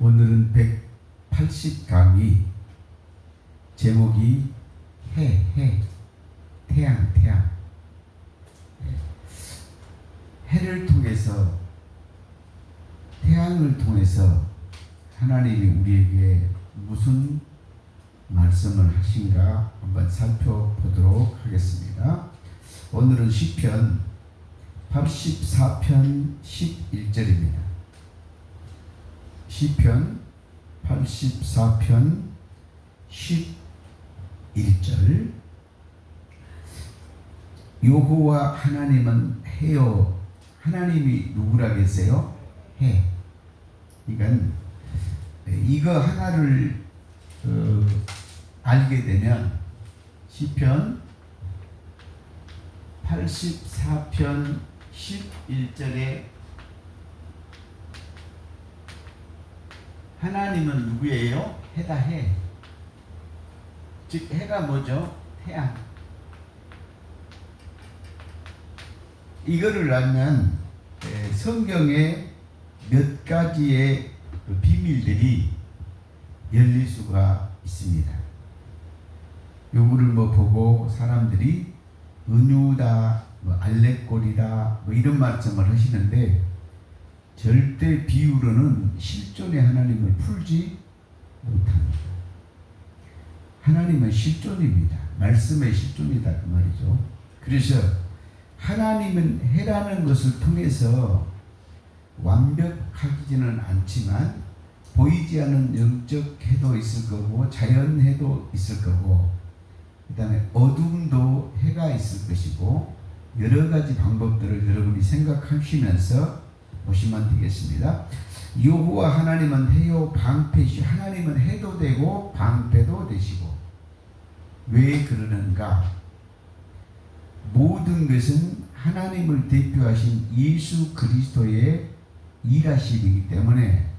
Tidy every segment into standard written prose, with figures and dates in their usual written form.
오늘은 180 강의, 제목이 태양. 해를 통해서, 태양을 통해서 하나님이 우리에게 무슨 말씀을 하신가 한번 살펴보도록 하겠습니다. 오늘은 시편 84편 11절입니다. 시편 84편 11절. 여호와 하나님은 해요. 하나님이 누구라 계세요? 해. 그러니까 이거 하나를 알게 되면 시편 84편 11절에 하나님은 누구예요? 해다 해. 즉 해가 뭐죠? 태양. 이거를 알면 성경에 몇 가지의 비밀들이 열릴 수가 있습니다. 요거를 보고 사람들이 은유다, 알레고리다, 이런 말씀을 하시는데 절대 비유로는 실존의 하나님을 풀지 못합니다. 하나님은 실존입니다. 말씀의 실존이다 그 말이죠. 그래서 하나님은 해라는 것을 통해서 완벽하지는 않지만 보이지 않는 영적 해도 있을 거고 자연 해도 있을 거고 그 다음에 어둠도 해가 있을 것이고 여러 가지 방법들을 여러분이 생각하시면서 보시면 되겠습니다. 여호와 하나님은 해요 방패시. 하나님은 해도 되고 방패도 되시고. 왜 그러는가? 모든 것은 하나님을 대표하신 예수 그리스도의 일하심이기 때문에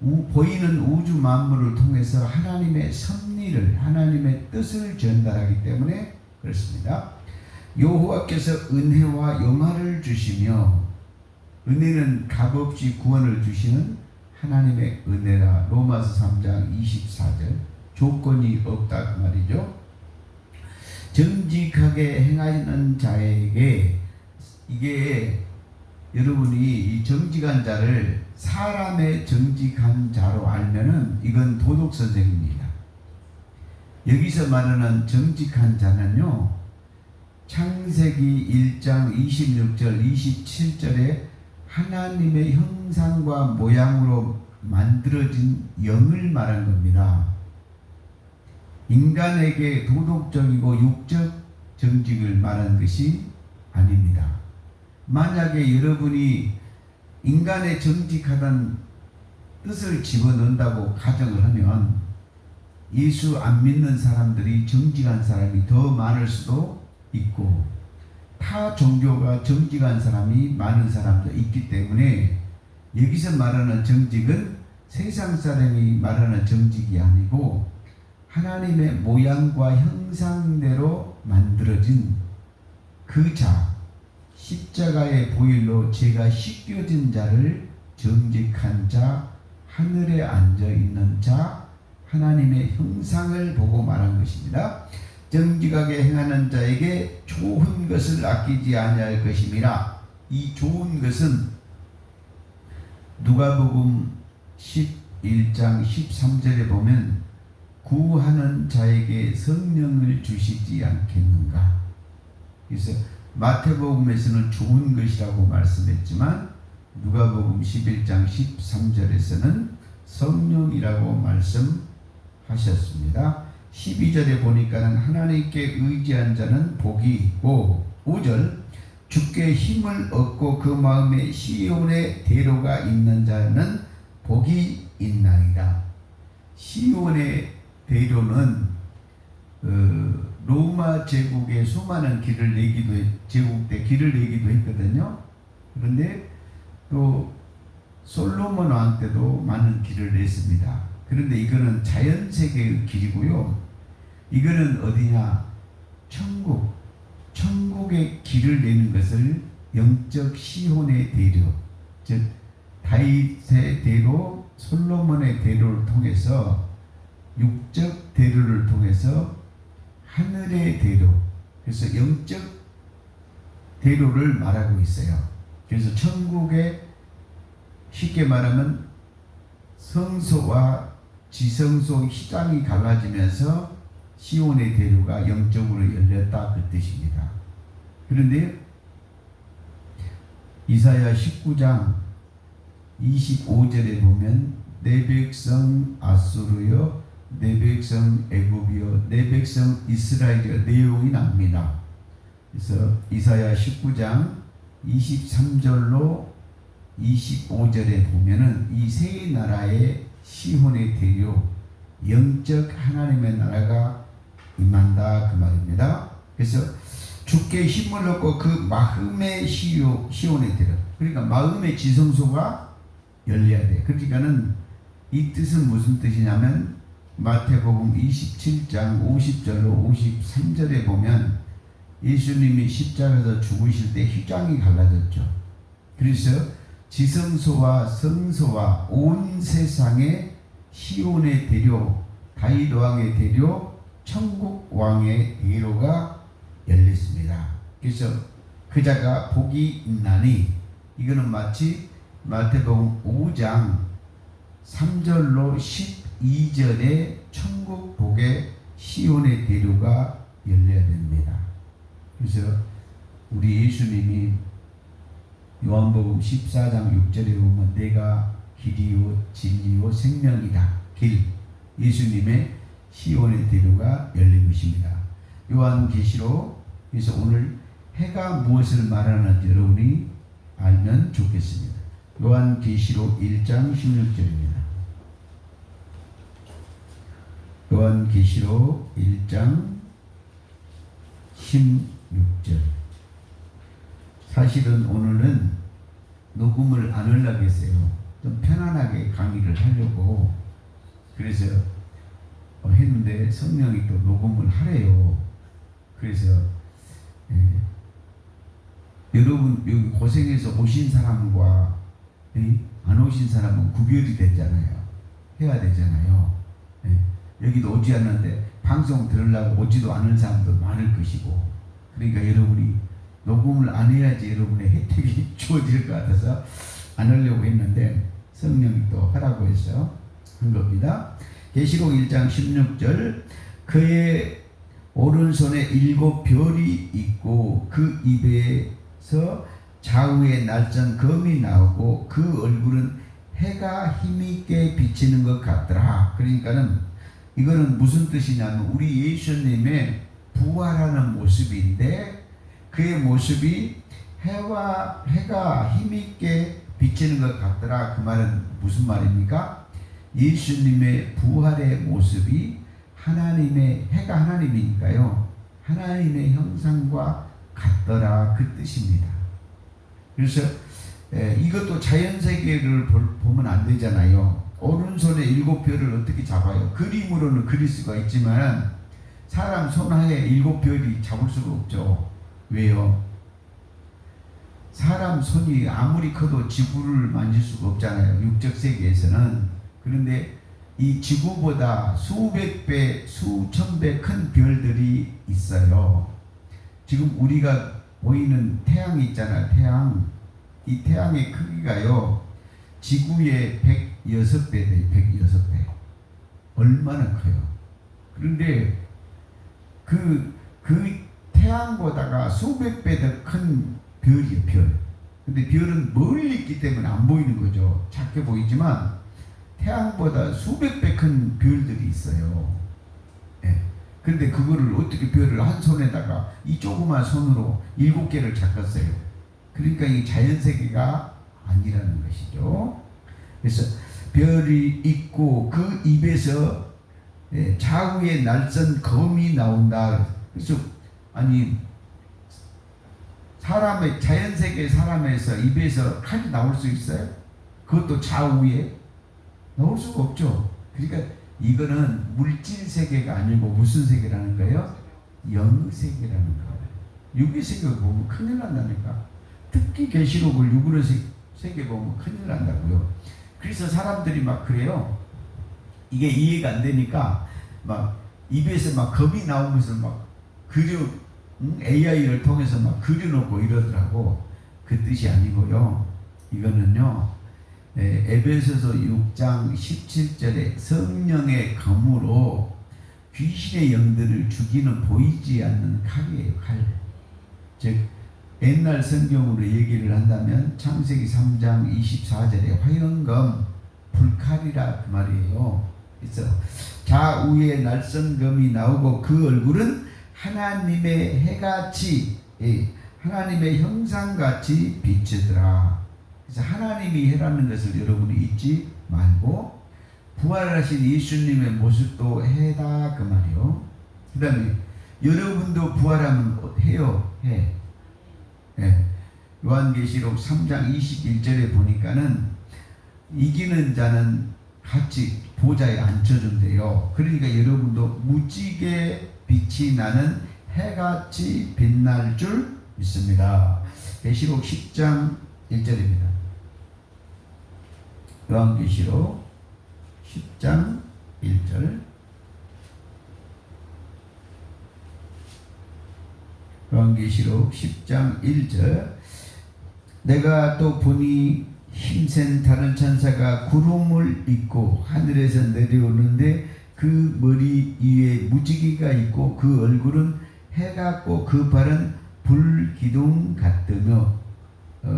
보이는 우주 만물을 통해서 하나님의 섭리를, 하나님의 뜻을 전달하기 때문에 그렇습니다. 여호와께서 은혜와 영화를 주시며, 은혜는 값없이 구원을 주시는 하나님의 은혜라. 로마서 3장 24절. 조건이 없다 그 말이죠. 정직하게 행하는 자에게, 이게 여러분이 이 정직한 자를 사람의 정직한 자로 알면은 이건 도덕 선생입니다. 여기서 말하는 정직한 자는요, 창세기 1장 26절 27절에 하나님의 형상과 모양으로 만들어진 영을 말한 겁니다. 인간에게 도덕적이고 육적 정직을 말한 것이 아닙니다. 만약에 여러분이 인간의 정직하다는 뜻을 집어넣는다고 가정을 하면 예수 안 믿는 사람들이 정직한 사람이 더 많을 수도 있고 타 종교가 정직한 사람이 많은 사람도 있기 때문에 여기서 말하는 정직은 세상 사람이 말하는 정직이 아니고 하나님의 모양과 형상대로 만들어진 그 자, 십자가의 보일로 죄가 씻겨진 자를 정직한 자, 하늘에 앉아있는 자, 하나님의 형상을 보고 말한 것입니다. 정직하게 행하는 자에게 좋은 것을 아끼지 아니할 것임이라. 이 좋은 것은 누가복음 11장 13절에 보면 구하는 자에게 성령을 주시지 않겠는가. 그래서 마태복음에서는 좋은 것이라고 말씀했지만 누가복음 11장 13절에서는 성령이라고 말씀하셨습니다. 12절에 보니까는 하나님께 의지한 자는 복이 있고 5절 주께 힘을 얻고 그 마음에 시온의 대로가 있는 자는 복이 있나이다. 시온의 대로는 로마 제국의 수많은 길을 내기도 제국 때 길을 내기도 했거든요. 그런데 또 솔로몬 왕 때도 많은 길을 냈습니다. 그런데 이거는 자연 세계의 길이고요. 이거는 어디냐? 천국의 길을 내는 것을 영적 시혼의 대로, 즉 다윗의 대로, 솔로몬의 대로를 통해서, 육적 대로를 통해서 하늘의 대로, 그래서 영적 대로를 말하고 있어요. 그래서 천국에 쉽게 말하면 성소와 지성소 휘장이 갈라지면서 시온의 대로가 영적으로 열렸다, 그 뜻입니다. 그런데 이사야 19장 25절에 보면 내 백성 아수르여, 내 백성 애굽이여, 내 백성 이스라엘이여 내용이 납니다. 그래서 이사야 19장 23절로 25절에 보면은 이 세 나라의 시혼의 대로, 영적 하나님의 나라가 임한다, 그 말입니다. 그래서 주께 힘을 얻고 그 마음의 시온의 대로, 그러니까 마음의 지성소가 열려야 돼. 그러니까는 이 뜻은 무슨 뜻이냐면 마태복음 27장 50절로 53절에 보면 예수님이 십자가에서 죽으실 때 휘장이 갈라졌죠. 그래서 지성소와 성소와 온 세상의 시온의 대로, 다윗 왕의 대로, 천국 왕의 대로가 열렸습니다. 그래서 그자가 복이 있나니, 이거는 마치 마태복음 5장 3절로 12절에 천국 복의 시온의 대로가 열려야 됩니다. 그래서 우리 예수님이 요한복음 14장 6절에 보면 내가 길이요 진리요 생명이다. 길, 예수님의 시온의 대로가 열린 것입니다. 요한계시록, 그래서 오늘 해가 무엇을 말하는지 여러분이 알면 좋겠습니다. 요한계시록 1장 16절입니다. 요한계시록 1장 16절. 사실은 오늘은 녹음을 안 하려고 했어요. 좀 편안하게 강의를 하려고. 그래서 했는데 성령이 또 녹음을 하래요. 그래서 여러분 여기 고생해서 오신 사람과 안 오신 사람은 구별이 되잖아요. 해야 되잖아요. 여기도 오지 않는데 방송 들으려고 오지도 않은 사람도 많을 것이고, 그러니까 여러분이 녹음을 안 해야지 여러분의 혜택이 주어질 것 같아서 안 하려고 했는데 성령이 또 하라고 해서 한 겁니다. 계시록 1장 16절, 그의 오른손에 7 별이 있고 그 입에서 좌우의 날선 검이 나오고 그 얼굴은 해가 힘있게 비치는 것 같더라. 그러니까는 이거는 무슨 뜻이냐면 우리 예수님의 부활하는 모습인데 그의 모습이 해가 힘있게 비치는 것 같더라. 그 말은 무슨 말입니까? 예수님의 부활의 모습이 하나님의, 해가 하나님이니까요, 하나님의 형상과 같더라, 그 뜻입니다. 그래서 이것도 자연세계를 보면 안 되잖아요. 오른손에 7 별을 어떻게 잡아요? 그림으로는 그릴 수가 있지만 사람 손하에 7 별이 잡을 수가 없죠. 왜요? 사람 손이 아무리 커도 지구를 만질 수가 없잖아요, 육적 세계에서는. 그런데 이 지구보다 수백 배, 수천 배 큰 별들이 있어요. 지금 우리가 보이는 태양이 있잖아요, 태양. 이 태양의 크기가요, 지구의 106배 돼요, 106배. 얼마나 커요. 그런데 그 태양보다가 수백 배 더 큰 별이에요, 별. 근데 별은 멀리 있기 때문에 안 보이는 거죠. 작게 보이지만 태양보다 수백 배 큰 별들이 있어요. 근데 그거를 어떻게 별을 한 손에다가 이 조그만 손으로 7개를 잡았어요. 그러니까 이 자연세계가 아니라는 것이죠. 그래서 별이 있고 그 입에서 좌우의 날선 검이 나온다. 그래서 아니 사람의, 자연세계 사람에서 입에서 칼이 나올 수 있어요? 그것도 좌우에 나올 수가 없죠. 그러니까 이거는 물질 세계가 아니고 무슨 세계라는 거예요? 영 세계라는 거예요. 육의 세계를 보면 큰일 난다니까. 특히 계시록을 육으로 세계 보면 큰일 난다고요. 그래서 사람들이 막 그래요. 이게 이해가 안 되니까 막 입에서 막 겁이 나오면서 막 AI를 통해서 막 그려놓고 이러더라고. 그 뜻이 아니고요. 이거는요, 에베소서 6장 17절에 성령의 검으로 귀신의 영들을 죽이는 보이지 않는 칼이에요. 칼. 즉 옛날 성경으로 얘기를 한다면 창세기 3장 24절에 화영검 불칼이라 그 말이에요. 그래서 좌우에 날성검이 나오고 그 얼굴은 하나님의 해같이, 하나님의 형상같이 비치더라. 그래서 하나님이 해라는 것을 여러분이 잊지 말고 부활하신 예수님의 모습도 해다 그 말이요. 그 다음에 여러분도 부활하면 해요. 해. 요한계시록 3장 21절에 보니까는 이기는 자는 같이 보좌에 앉혀준대요. 그러니까 여러분도 무지개 빛이 나는 해같이 빛날 줄 믿습니다. 계시록 10장 1절입니다. 요한계시록 10장 1절. 요한계시록 10장 1절. 내가 또 보니 힘센 다른 천사가 구름을 입고 하늘에서 내려오는데 그 머리 위에 무지개가 있고 그 얼굴은 해 같고 그 발은 불기둥 같으며,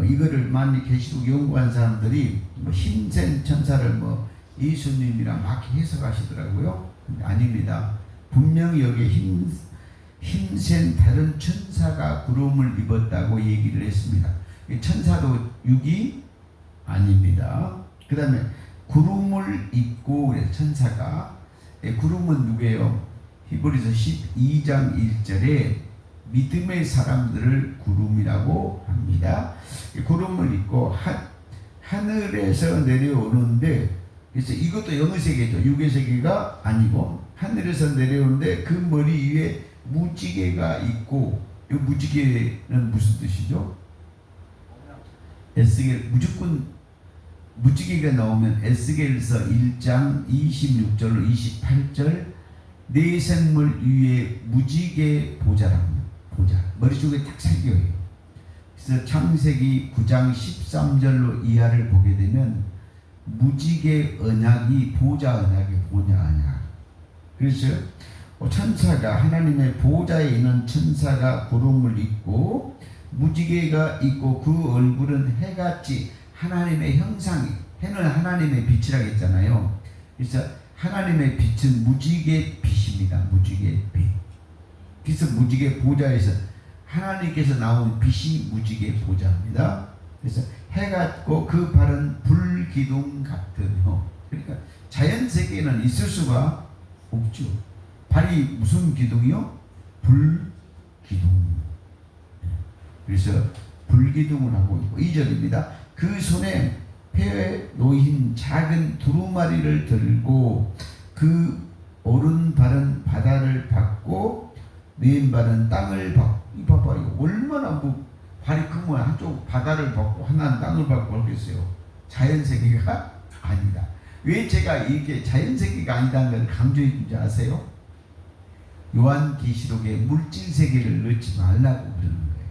이거를 많이 계시록 연구한 사람들이 힘센 천사를 예수님이랑 막 해석하시더라고요. 아닙니다. 분명히 여기 힘센 다른 천사가 구름을 입었다고 얘기를 했습니다. 천사도 육이 아닙니다. 그 다음에 구름을 입고 천사가, 구름은 누구예요? 히브리서 12장 1절에 믿음의 사람들을 구름이라고 합니다. 구름을 입고 하늘에서 내려오는데, 그래서 이것도 영의 세계죠. 육의 세계가 아니고 하늘에서 내려오는데 그 머리 위에 무지개가 있고, 이 무지개는 무슨 뜻이죠? 에스겔, 무조건 무지개가 나오면 에스겔서 1장 26절로 28절 네 생물 위에 무지개 보좌랍니다. 보좌. 머릿속에 딱 새겨요. 그래서 창세기 9장 13절로 이하를 보게 되면 무지개 언약이 보좌 언약이 보좌 언약. 그래서 천사가, 하나님의 보좌에 있는 천사가 구름을 입고 무지개가 있고 그 얼굴은 해같이, 하나님의 형상이, 해는 하나님의 빛이라고 했잖아요. 그래서 하나님의 빛은 무지개 빛입니다. 무지개 빛. 그래서 무지개 보좌에서 하나님께서 나온 빛이 무지개 보좌입니다. 그래서 해 같고 그 발은 불기둥 같으며, 그러니까 자연 세계에는 있을 수가 없죠. 발이 무슨 기둥이요? 불기둥. 그래서 불기둥을 하고 있고, 2절입니다. 그 손에 폐에 놓인 작은 두루마리를 들고 그 오른발은 바다를 밟고 왼발은 땅을 밟고. 이 봐봐요. 얼마나 발이 크면 한쪽 바다를 밟고 하나는 땅을 밟고 하겠어요. 자연세계가 아니다. 왜 제가 이게 자연세계가 아니다는 걸 강조해 주지 아세요? 요한계시록에 물질세계를 넣지 말라고 그러는 거예요.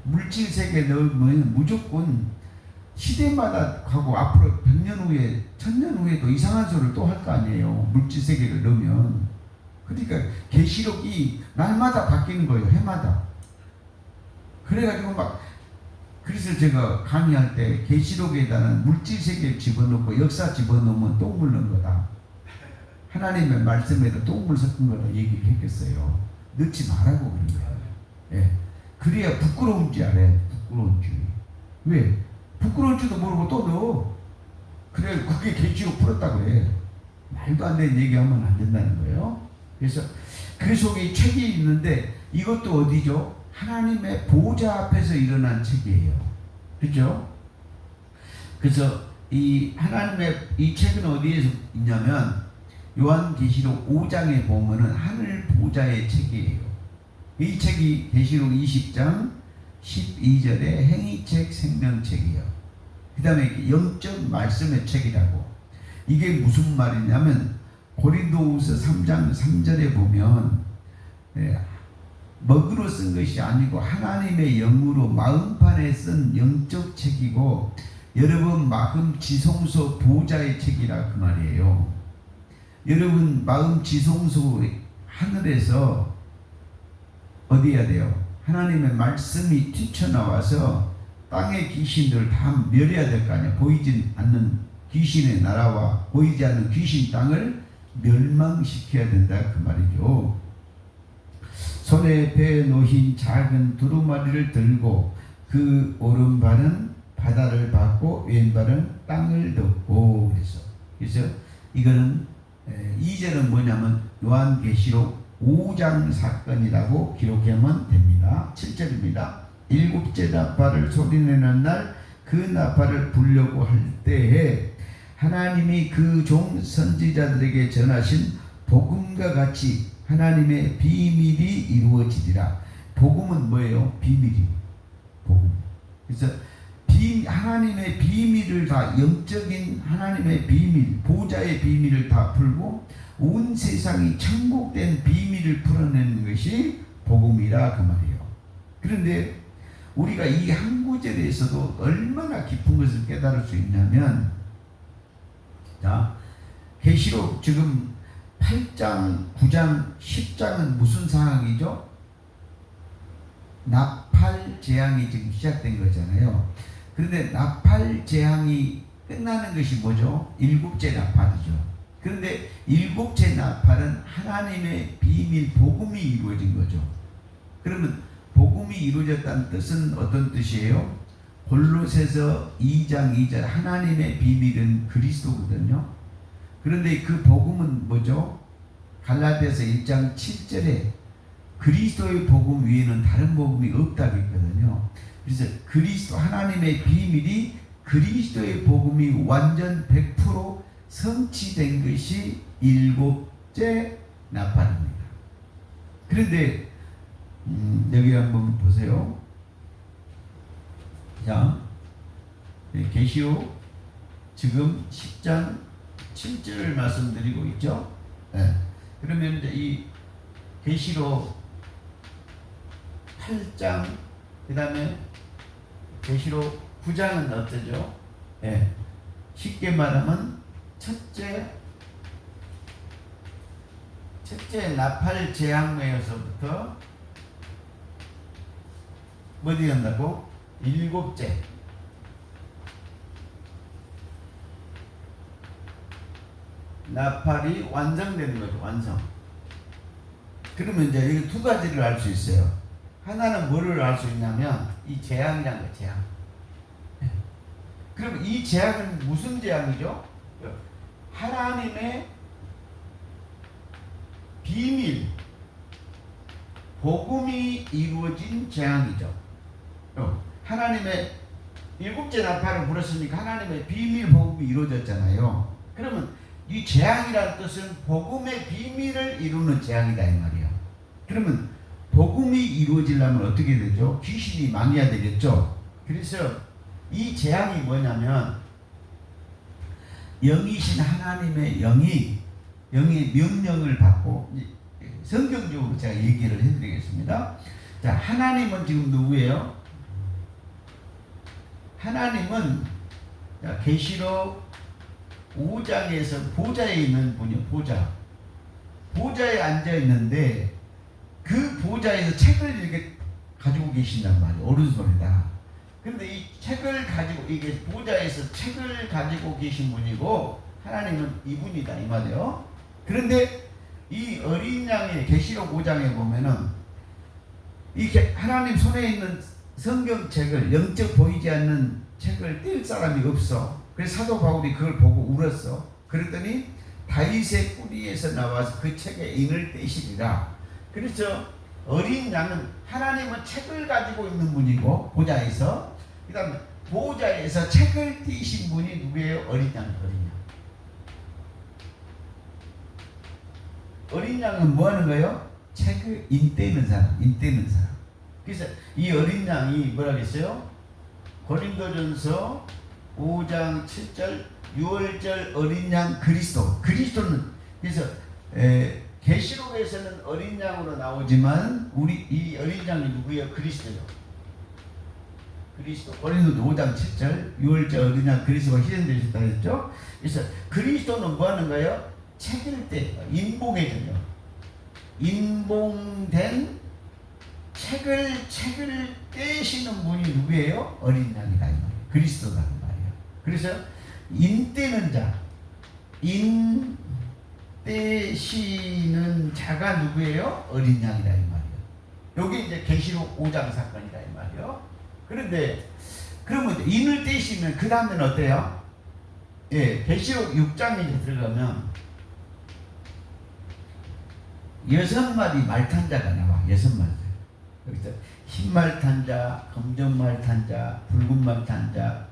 물질세계 넣으면 무조건 시대마다 가고 앞으로 100년 후에 1000년 후에도 이상한 소리를 또 할 거 아니에요. 물질세계를 넣으면. 그러니까 계시록이 날마다 바뀌는 거예요. 해마다. 그래가지고 그래서 제가 강의할 때 계시록에다는 물질세계를 집어넣고 역사 집어넣으면 똥물 넣은 거다. 하나님의 말씀에다 똥물 섞은 거다 얘기를 했겠어요. 넣지 말라고 그런 거예요. 예. 그래야 부끄러운지 알아요. 부끄러운지. 왜? 부끄러운 줄도 모르고 또 넣어. 그래, 그게 계시록 풀었다고 그래. 말도 안 되는 얘기하면 안 된다는 거예요. 그래서 그 속에 책이 있는데 이것도 어디죠? 하나님의 보좌 앞에서 일어난 책이에요. 그죠? 그래서 이 하나님의 이 책은 어디에서 있냐면 요한계시록 5장에 보면은 하늘 보좌의 책이에요. 이 책이 계시록 20장 12절에 행위책 생명책이에요. 그 다음에 영적 말씀의 책이라고. 이게 무슨 말이냐면 고린도후서 3장 3절에 보면 먹으로 쓴 것이 아니고 하나님의 영으로 마음판에 쓴 영적 책이고 여러분 마음 지성소 보좌의 책이라 그 말이에요. 여러분 마음 지성소 하늘에서 어디 해야 돼요? 하나님의 말씀이 튀쳐나와서 땅의 귀신들을 다 멸해야 될 거 아니에요. 보이지 않는 귀신의 나라와 보이지 않는 귀신 땅을 멸망시켜야 된다 그 말이죠. 손에 배에 놓인 작은 두루마리를 들고 그 오른발은 바다를 밟고 왼발은 땅을 덮고 그래서 이거는 2절은 뭐냐면 요한계시록 5장 사건이라고 기록하면 됩니다. 7절입니다. 일곱째 나팔을 소리내는 날 그 나팔을 불려고 할 때에 하나님이 그 종 선지자들에게 전하신 복음과 같이 하나님의 비밀이 이루어지리라. 복음은 뭐예요? 비밀이. 복음. 그래서 하나님의 비밀을 다 영적인 하나님의 비밀, 보좌의 비밀을 다 풀고 온 세상이 천국된 비밀을 풀어내는 것이 복음이라 그 말이에요. 그런데 우리가 이 한 구절에서도 얼마나 깊은 것을 깨달을 수 있냐면, 자, 계시록 지금 8장, 9장, 10장은 무슨 상황이죠? 나팔 재앙이 지금 시작된 거잖아요. 그런데 나팔 재앙이 끝나는 것이 뭐죠? 일곱째 나팔이죠. 그런데 일곱째 나팔은 하나님의 비밀 복음이 이루어진 거죠. 그러면 복음이 이루어졌다는 뜻은 어떤 뜻이에요? 골로새서 2장 2절 하나님의 비밀은 그리스도거든요. 그런데 그 복음은 뭐죠? 갈라디아서 1장 7절에 그리스도의 복음 위에는 다른 복음이 없다고 했거든요. 그래서 그리스도 하나님의 비밀이 그리스도의 복음이 완전 100% 성취된 것이 일곱째 나팔입니다. 그런데 여기 한번 보세요. 자, 계시록 지금 10장 7절을 말씀드리고 있죠. 네. 그러면 이제 이 계시록 8장 그 다음에 계시록 9장은 어떠죠? 네. 쉽게 말하면 첫째 나팔 재앙에서부터 뭐 되었다고? 일곱째 나팔이 완성되는 거죠. 완성. 그러면 이제 여기 두 가지를 알 수 있어요. 하나는 뭐를 알 수 있냐면 이 재앙이란 거, 재앙. 그럼 이 재앙은 무슨 재앙이죠? 하나님의 비밀 복음이 이루어진 재앙이죠. 하나님의 일곱째 나팔을 불었으니까 하나님의 비밀 복음이 이루어졌잖아요. 그러면 이 재앙이라는 뜻은 복음의 비밀을 이루는 재앙이다 이 말이에요. 그러면 복음이 이루어지려면 어떻게 되죠? 귀신이 망해야 되겠죠. 그래서 이 재앙이 뭐냐면 영이신 하나님의 영의 명령을 받고, 성경적으로 제가 얘기를 해드리겠습니다. 자, 하나님은 지금 누구예요? 하나님은 계시록 5장에서 보좌에 있는 분이요. 보좌에 앉아 있는데 그 보좌에서 책을 이렇게 가지고 계신단 말이에요. 오른손에다. 그런데 이 책을 가지고, 이게 보좌에서 책을 가지고 계신 분이고 하나님은 이분이다 이 말이에요. 그런데 이 어린 양의 계시록 5장에 보면은 이 하나님 손에 있는 성경책을, 영적 보이지 않는 책을 뗄 사람이 없어. 그래서 사도 바울이 그걸 보고 울었어. 그랬더니 다윗의 뿌리에서 나와서 그 책의 인을 떼시리라. 그래서 어린 양은, 하나님은 책을 가지고 있는 분이고 보좌에서, 그 다음에 보좌에서 책을 띄신 분이 누구예요? 어린 양. 어린 양은 뭐 하는 거예요? 책을 인떼는 사람. 그래서 이 어린 양이 뭐라 그랬어요? 고린도전서 5장 7절 유월절 어린 양 그리스도. 그리스도는 그래서 계시록에서는 어린 양으로 나오지만 우리 이 어린 양이 누구예요? 그리스도요. 그리스도. 고린도서 5장 7절 유월절 어린 양 그리스도가 희생되셨다 했죠. 그래서 그리스도는 뭐 하는 거예요? 책일 때 인봉해져요. 인봉된 책을 떼시는 분이 누구예요? 어린 양이다 이 말이에요. 그리스도라는 말이에요. 그래서 인 떼는 자, 인 떼시는 자가 누구예요? 어린 양이다 이 말이에요. 여기 이제 계시록 5장 사건이다 이 말이에요. 그런데 그러면 인을 떼시면 그 다음에는 어때요? 예, 계시록 6장에 들어가면 6마리 말탄자가 나와. 6마리. 여기서 흰 말탄자, 검정 말탄자, 붉은 말탄자,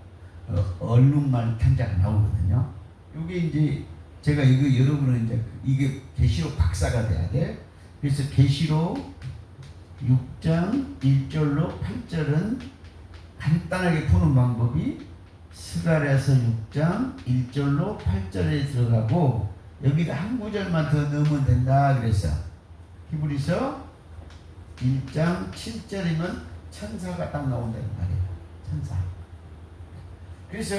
얼룩 말탄자가 나오거든요. 이게 이제 제가 이거 여러분은 이제 이게 계시록 박사가 돼야 돼. 그래서 계시록 6장 1절로 8절은 간단하게 푸는 방법이 스가랴서 6장 1절로 8절에 들어가고 여기다 한 구절만 더 넣으면 된다 그랬어. 히브리서 1장 7절이면 천사가 딱 나온다는 말이에요. 천사. 그래서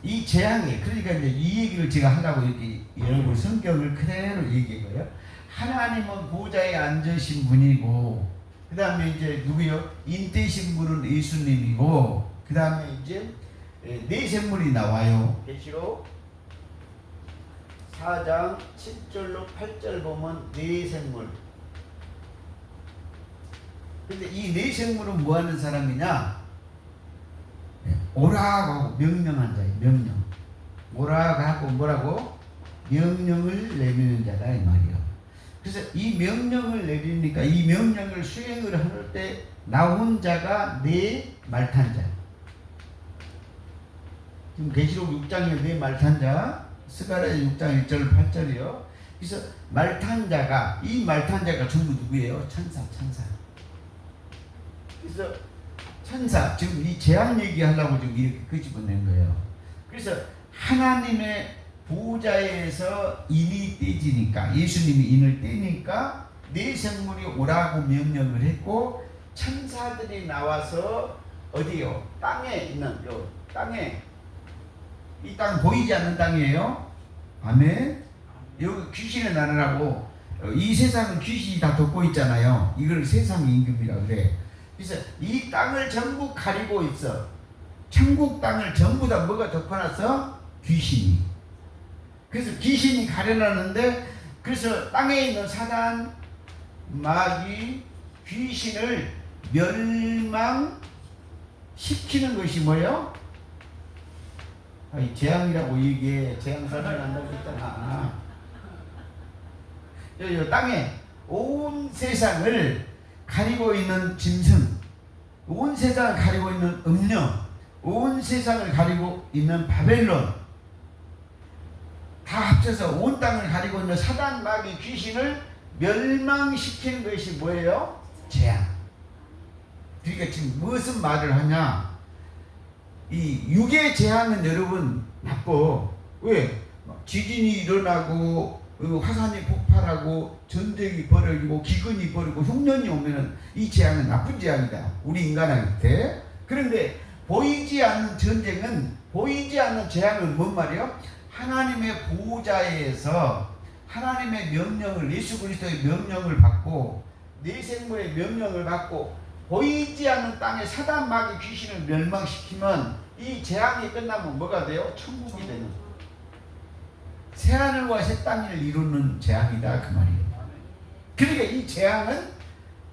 이 재앙이 그러니까 이제 이 얘기를 제가 하려고 이렇게 여러분 성경을 그대로 얘기한 거예요. 하나님은 보좌에 앉으신 분이고 그 다음에 이제 누구요? 인되신 분은 예수님이고 그 다음에 이제 내생물이 나와요. 계시록 4장 7절로 8절 보면 내생물. 근데 이 내생물은 뭐 하는 사람이냐? 오라고 하고 명령한 자예요. 명령. 오라고 하고 뭐라고? 명령을 내리는 자다 이 말이에요. 그래서 이 명령을 내리니까 이 명령을 수행을 할 때 나온 자가 네 말탄자. 지금 계시록 6장에 네 말탄자, 스가랴 6장 1절 8절이요. 그래서 말탄자가 이 말탄자가 전부 누구예요? 천사. 그래서 천사 지금 이 재앙 얘기하려고 지금 이렇게 끄집어낸 거예요. 그래서 하나님의 보좌에서 인이 떼지니까 예수님이 인을 떼니까 네 생물이 오라고 명령을 했고 천사들이 나와서 어디요? 땅에 있는 요 땅에 이 땅 보이지 않는 땅이에요. 아멘. 여기 귀신의 나라라고 이 세상은 귀신이 다 덮고 있잖아요. 이걸 세상의 임금이라 그래. 그래서 이 땅을 전부 가리고 있어. 천국 땅을 전부 다 뭐가 덮어놨어? 귀신이. 그래서 귀신이 가려놨는데 그래서 땅에 있는 사단, 마귀, 귀신을 멸망시키는 것이 뭐예요? 재앙이라고 이게 재앙사를 한다고 했잖아. 요 땅에 온 세상을 가리고 있는 짐승, 온 세상을 가리고 있는 음녀, 온 세상을 가리고 있는 바벨론 다 합쳐서 온 땅을 가리고 있는 사단, 마귀, 귀신을 멸망시키는 것이 뭐예요? 재앙. 그러니까 지금 무슨 말을 하냐? 이 육의 재앙은 여러분 나빠. 왜? 지진이 일어나고 화산이 폭발하고 전쟁이 벌어지고 기근이 벌어지고 흉년이 오면은 이 재앙은 나쁜 재앙이다. 우리 인간한테. 그런데 보이지 않는 전쟁은 보이지 않는 재앙은 뭔 말이에요? 하나님의 보좌에서 하나님의 명령을 예수 그리스도의 명령을 받고 내 생물의 명령을 받고 보이지 않는 땅에 사단 마귀 귀신을 멸망시키면 이 재앙이 끝나면 뭐가 돼요? 천국이 되는 새하늘과 새 땅을 이루는 재앙이다 그 말이에요. 그러니까 이 재앙은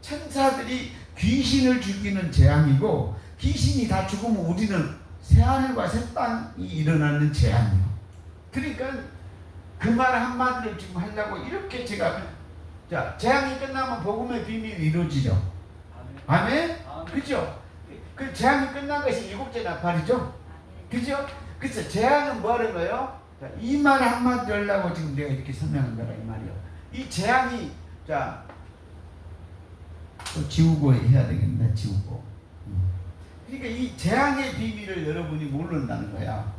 천사들이 귀신을 죽이는 재앙이고 귀신이 다 죽으면 우리는 새하늘과 새 땅이 일어나는 재앙이에요. 그러니까 그 말 한마디를 지금 하려고 이렇게 제가 자 재앙이 끝나면 복음의 비밀이 이루어지죠. 아멘? 그죠? 그 재앙이 끝난 것이 일곱째 나팔이죠? 그죠? 그래서 재앙은 뭐 하는 거예요? 자, 이 말 한마디 하려고 지금 내가 이렇게 설명한 거라 이 말이요. 이 재앙이 자 또 지우고 해야 되겠네. 지우고 그러니까 이 재앙의 비밀을 여러분이 모른다는 거야.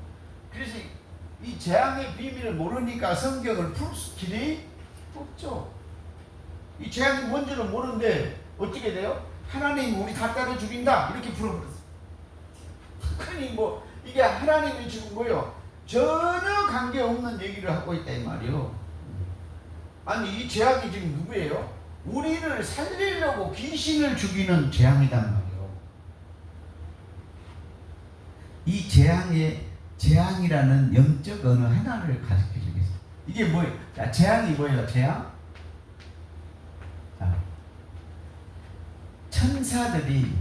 그래서 이 재앙의 비밀을 모르니까 성경을 풀 길이 없죠. 이 재앙이 뭔지를 모르는데 어떻게 돼요? 하나님 우리 다 따로 죽인다 이렇게 풀어버렸어. 그러니 뭐 이게 하나님이 지금 뭐요? 전혀 관계없는 얘기를 하고 있다 이 말이요. 아니 이 재앙이 지금 누구예요? 우리를 살리려고 귀신을 죽이는 재앙이란 말이요. 이 재앙이라는 영적 언어 하나를 가르쳐 주겠어요. 이게 뭐예요? 자, 재앙이 뭐예요? 재앙? 자, 천사들이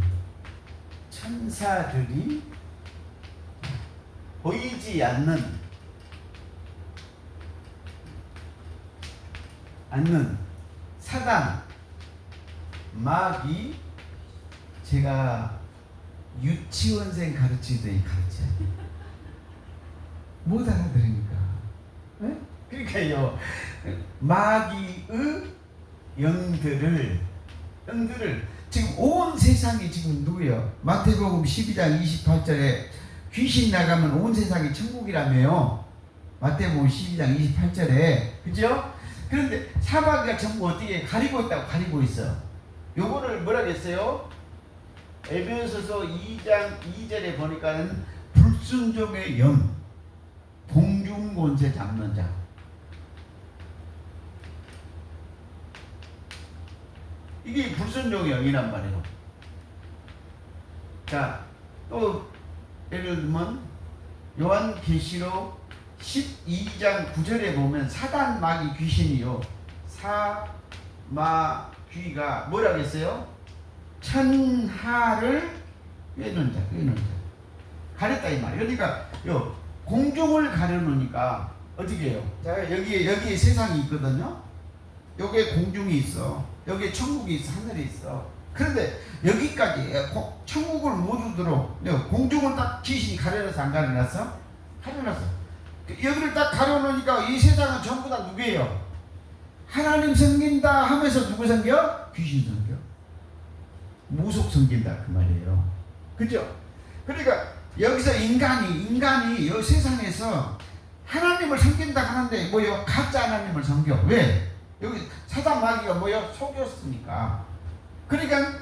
보이지 않는 사단, 마귀, 제가 유치원생 가르치더니 가르쳐야 돼. 못 알아들으니까. 네? 그러니까요, 마귀의 영들을 지금 온 세상이 지금 누구예요? 마태복음 12장 28절에 귀신 나가면 온 세상이 천국이라며요. 마태복음 12장 28절에 그죠? 그런데 사마귀가 전부 어떻게 가리고 있다고 가리고 있어. 요거를 뭐라 그랬어요? 에베소서 2장 2절에 보니까는 불순종의 영, 공중권세 잡는 자. 이게 불순종의 영이란 말이에요. 자, 또 예를 들면 요한계시록 12장 9절에 보면 사단 마귀 귀신이요 사마귀가 뭐라고 했어요? 천하를 꿰는 자 가렸다 이 말. 그러니까 요 공중을 가려놓으니까 어떻게 해요? 자, 여기에 세상이 있거든요. 여기에 공중이 있어. 여기에 천국이 있어. 하늘이 있어. 그런데 여기까지 천국을 못 오도록 공중을 딱 귀신이 가려놔서 안 가려놨어? 가려놨어. 여기를 딱 가려놓으니까 이 세상은 전부 다 누구예요? 하나님 섬긴다 하면서 누구 섬겨? 귀신 섬겨. 무속 섬긴다 그 말이에요. 그죠? 그러니까 여기서 인간이 이 세상에서 하나님을 섬긴다 하는데 뭐요? 가짜 하나님을 섬겨. 왜? 여기 사단 마귀가 뭐요? 속였으니까. 그러니까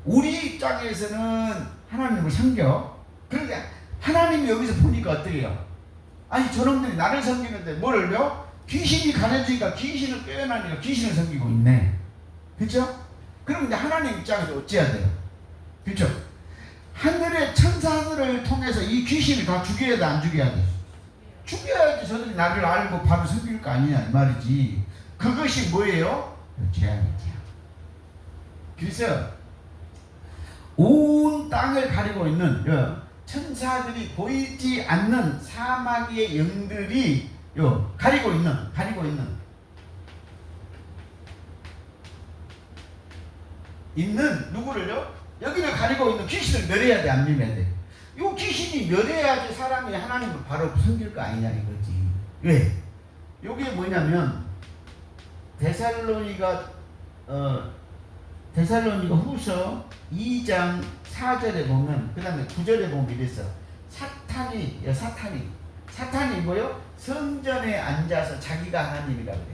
우리 입장에서는 하나님을 섬겨. 그러니까 하나님이 여기서 보니까 어때요? 아니 저놈들이 나를 섬기는데 뭐를요? 귀신이 가려지니까 귀신을 꿰어나니까 귀신을 섬기고 있네. 그렇죠? 그럼 이제 하나님 입장에서 어찌해야 돼요? 그렇죠? 하늘의 천사들을 통해서 이 귀신을 다 죽여야 돼, 안 죽여야 돼? 죽여야지 저들이 나를 알고 바로 섬길 거 아니냐 이 말이지. 그것이 뭐예요? 재앙이죠. 그래서 온 땅을 가리고 있는 천사들이 보이지 않는 사마귀의 영들이 가리고 있는 누구를요? 여기를 가리고 있는 귀신을 멸해야 돼, 안 멸해야 돼? 이 귀신이 멸해야지 사람이 하나님을 바로 섬길 거 아니냐 이거지. 왜? 이게 뭐냐면 데살로니가 후서 2장 4절에 보면, 그 다음에 9절에 보면 이랬어. 사탄이 뭐요? 성전에 앉아서 자기가 하나님이라 그래.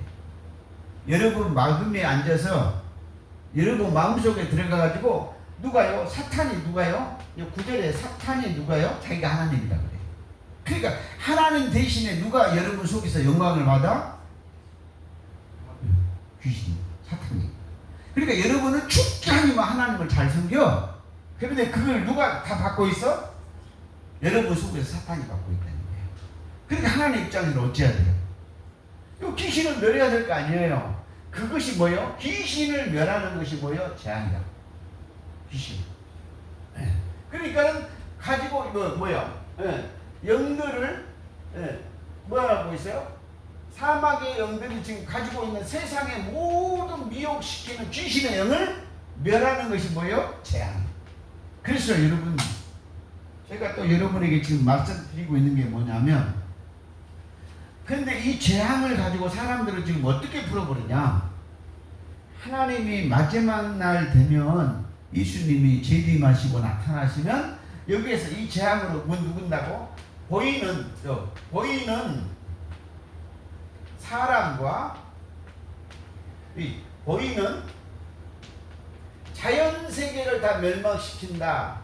여러분 마음에 앉아서 여러분 마음속에 들어가가지고 누가요? 사탄이 누가요? 9절에 사탄이 누가요? 자기가 하나님이라 그래. 그러니까 하나님 대신에 누가 여러분 속에서 영광을 받아? 귀신, 사탄이. 그러니까 여러분은 죽게 하니만 하나님을 잘 섬겨. 그런데 그걸 누가 다 받고 있어? 여러분 속에서 사탄이 받고 있다는 거예요. 그러니까 하나님 입장에서 어찌해야 돼요? 이 귀신을 멸해야 될 거 아니에요. 그것이 뭐예요? 귀신을 멸하는 것이 뭐예요? 재앙이다. 귀신. 그러니까 가지고 영들을 뭐라고 있어요? 사막의 영들이 지금 가지고 있는 세상의 모든 미혹시키는 귀신의 영을 멸하는 것이 뭐예요? 재앙. 그래서 여러분, 제가 또 여러분에게 지금 말씀드리고 있는 게 뭐냐면, 근데 이 재앙을 가지고 사람들은 지금 어떻게 풀어버리냐? 하나님이 마지막 날 되면 예수님이 재림하시고 나타나시면 여기에서 이 재앙으로 누군다고? 보이는 사람과 보이는 자연 세계를 다 멸망시킨다.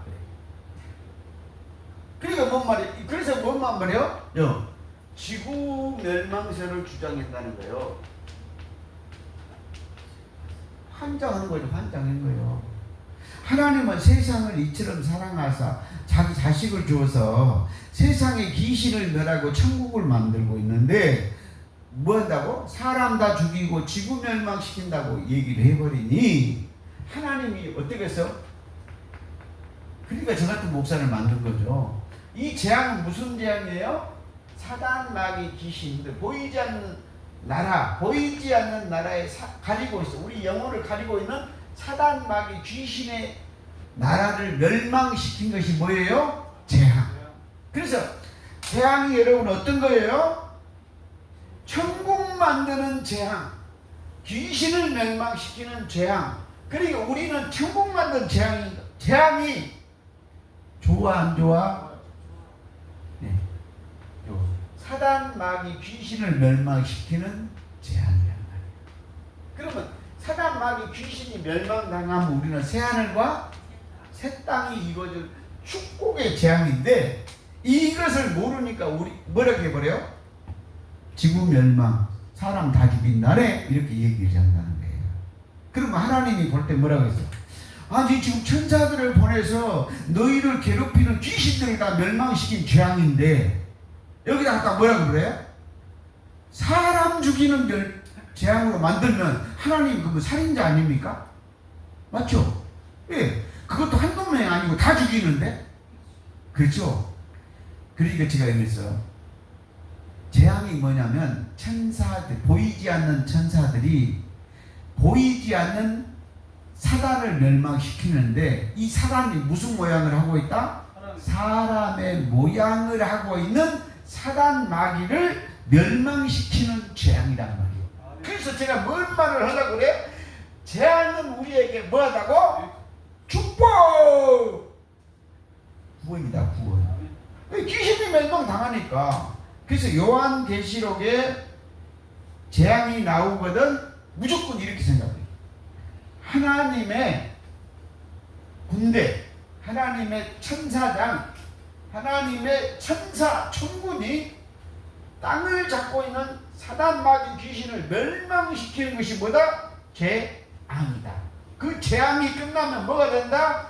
그러니까 뭔 말이에요? 그래서 뭔 말이에요? 지구 멸망설을 주장한다는 거예요. 환장하는 거죠. 환장한 거예요. 하나님은 세상을 이처럼 사랑하사 자기 자식을 주어서 세상의 귀신을 멸하고 천국을 만들고 있는데 뭐 한다고? 사람 다 죽이고 지구 멸망시킨다고 얘기를 해버리니 하나님이 어떻게 했어? 그러니까 저 같은 목사를 만든 거죠. 이 재앙은 무슨 재앙이에요? 사단, 마귀, 귀신들, 보이지 않는 나라에 가리고 있어. 우리 영혼을 가리고 있는 사단, 마귀, 귀신의 나라를 멸망시킨 것이 뭐예요? 재앙. 그래서 재앙이 여러분 어떤 거예요? 천국 만드는 재앙, 귀신을 멸망시키는 재앙. 그러니까 우리는 천국 만든 재앙이 좋아 안 좋아? 네. 사단, 마귀, 귀신을 멸망시키는 재앙이란 말이에요. 그러면 사단, 마귀, 귀신이 멸망당하면 우리는 새하늘과 새 땅이 이루어질 축복의 재앙인데 이것을 모르니까 우리 뭐라고 해버려요? 지구 멸망, 사람 다 죽인 날에 이렇게 얘기를 한다는 거예요. 그러면 하나님이 볼 때 뭐라고 했어요? 아니 지금 천사들을 보내서 너희를 괴롭히는 귀신들을 다 멸망시킨 재앙인데 여기다 아까 뭐라고 그래요? 사람 죽이는 재앙으로 만들면 하나님 그거 살인자 아닙니까? 맞죠? 예, 그것도 한두 명이 아니고 다 죽이는데? 그렇죠? 그러니까 제가 여기서 재앙이 뭐냐면 보이지 않는 천사들이 보이지 않는 사단을 멸망시키는데 이 사단이 무슨 모양을 하고 있다? 사람의 모양을 하고 있는 사단 마귀를 멸망시키는 재앙이란 말이에요. 그래서 제가 뭔 말을 하려고 그래요? 재앙은 우리에게 뭐하다고? 축복! 구원이다, 구원. 귀신이 멸망당하니까. 그래서 요한계시록에 재앙이 나오거든 무조건 이렇게 생각해요. 하나님의 군대, 하나님의 천사장, 하나님의 천군이 땅을 잡고 있는 사단, 마귀, 귀신을 멸망시키는 것이 뭐다? 재앙이다. 그 재앙이 끝나면 뭐가 된다?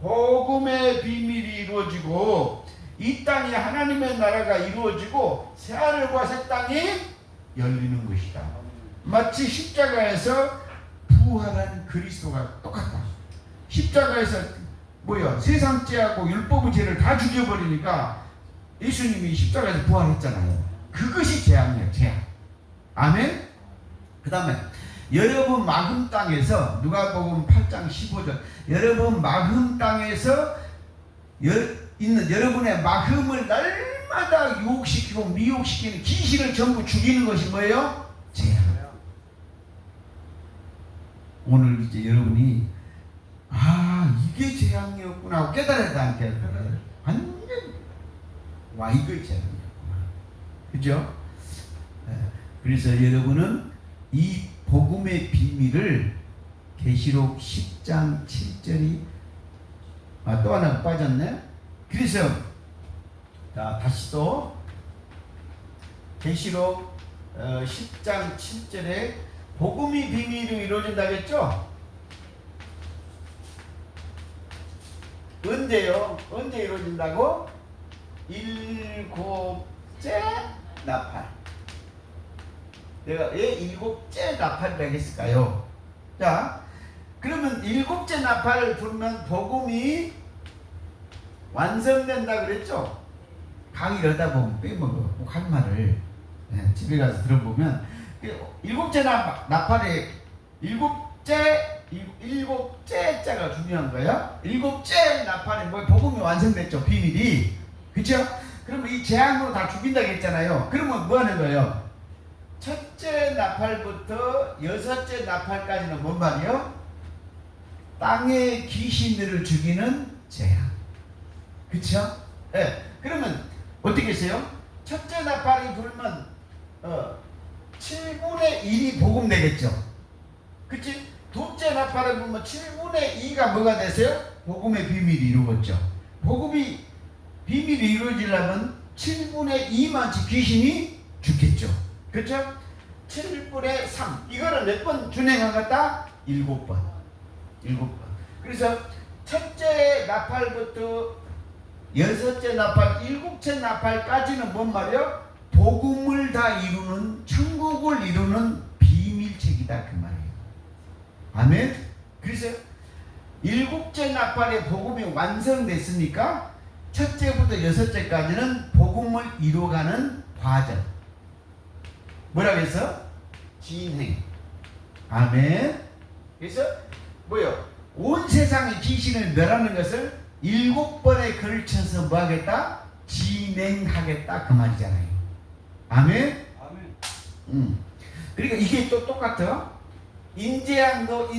복음의 비밀이 이루어지고 이 땅에 하나님의 나라가 이루어지고 새하늘과 새 땅이 열리는 것이다. 마치 십자가에서 부활한 그리스도가 똑같다. 십자가에서 세상 죄하고 율법의 죄를 다 죽여버리니까 예수님이 십자가에서 부활했잖아요. 그것이 재앙이에요. 재앙. 아멘. 그 다음에 여러분 마금 땅에서 누가복음 8장 15절 여러분 마금 땅에서 있는 여러분의 마음을 날마다 유혹시키고 미혹시키는 귀신을 전부 죽이는 것이 뭐예요? 재앙. 오늘 이제 여러분이 이게 재앙이었구나 하고 깨달았다. 완전 이거 재앙이었구나. 그죠? 그래서 여러분은 이 복음의 비밀을 계시록 10장 7절이 또 하나 빠졌네. 그래서 다시 또 계시록 10장 7절에 복음이 비밀로 이루어진다겠죠? 언제요? 언제 이루어진다고? 일곱째 나팔. 내가 왜 일곱째 나팔이라고 했을까요? 자, 그러면 일곱째 나팔을 부르면 복음이 완성된다 그랬죠? 강의를 하다 보면 빼먹어. 꼭 한 말을 집에 가서 들어보면 일곱째 나팔에 일곱째 자가 중요한 거예요. 일곱째 나팔에 복음이 완성됐죠. 비밀이. 그렇죠? 그러면 이 재앙으로 다 죽인다고 했잖아요. 그러면 뭐 하는 거예요? 첫째 나팔부터 여섯째 나팔까지는 뭔 말이요? 땅의 귀신들을 죽이는 재앙. 그쵸? 예. 그러면 어떻게 했어요? 첫째 나팔이 불면 7분의 1이 복음 되겠죠. 그치? 둘째 나팔을 불면 7분의 2가 뭐가 되세요? 복음의 비밀이 이루어졌죠. 복음이 비밀이 이루어지려면 7분의 2만치 귀신이 죽겠죠. 그렇죠? 7분의 3 이거를 몇 번 준행하겠다? 7번. 7번. 그래서 첫째 나팔부터 여섯째 나팔, 일곱째 나팔까지는 뭔 말이요? 복음을 다 이루는, 천국을 이루는 비밀책이다 그 말이에요. 아멘. 그래서 일곱째 나팔의 복음이 완성됐으니까 첫째부터 여섯째까지는 복음을 이루어가는 과정. 뭐라고 했어? 진행. 아멘. 그래서 뭐요? 온 세상의 귀신을 멸하는 것을 7번에 걸쳐서 뭐 하겠다? 진행하겠다 그 말이잖아요. 아멘. 아멘. 그러니까 이게 또 똑같아. 인재양도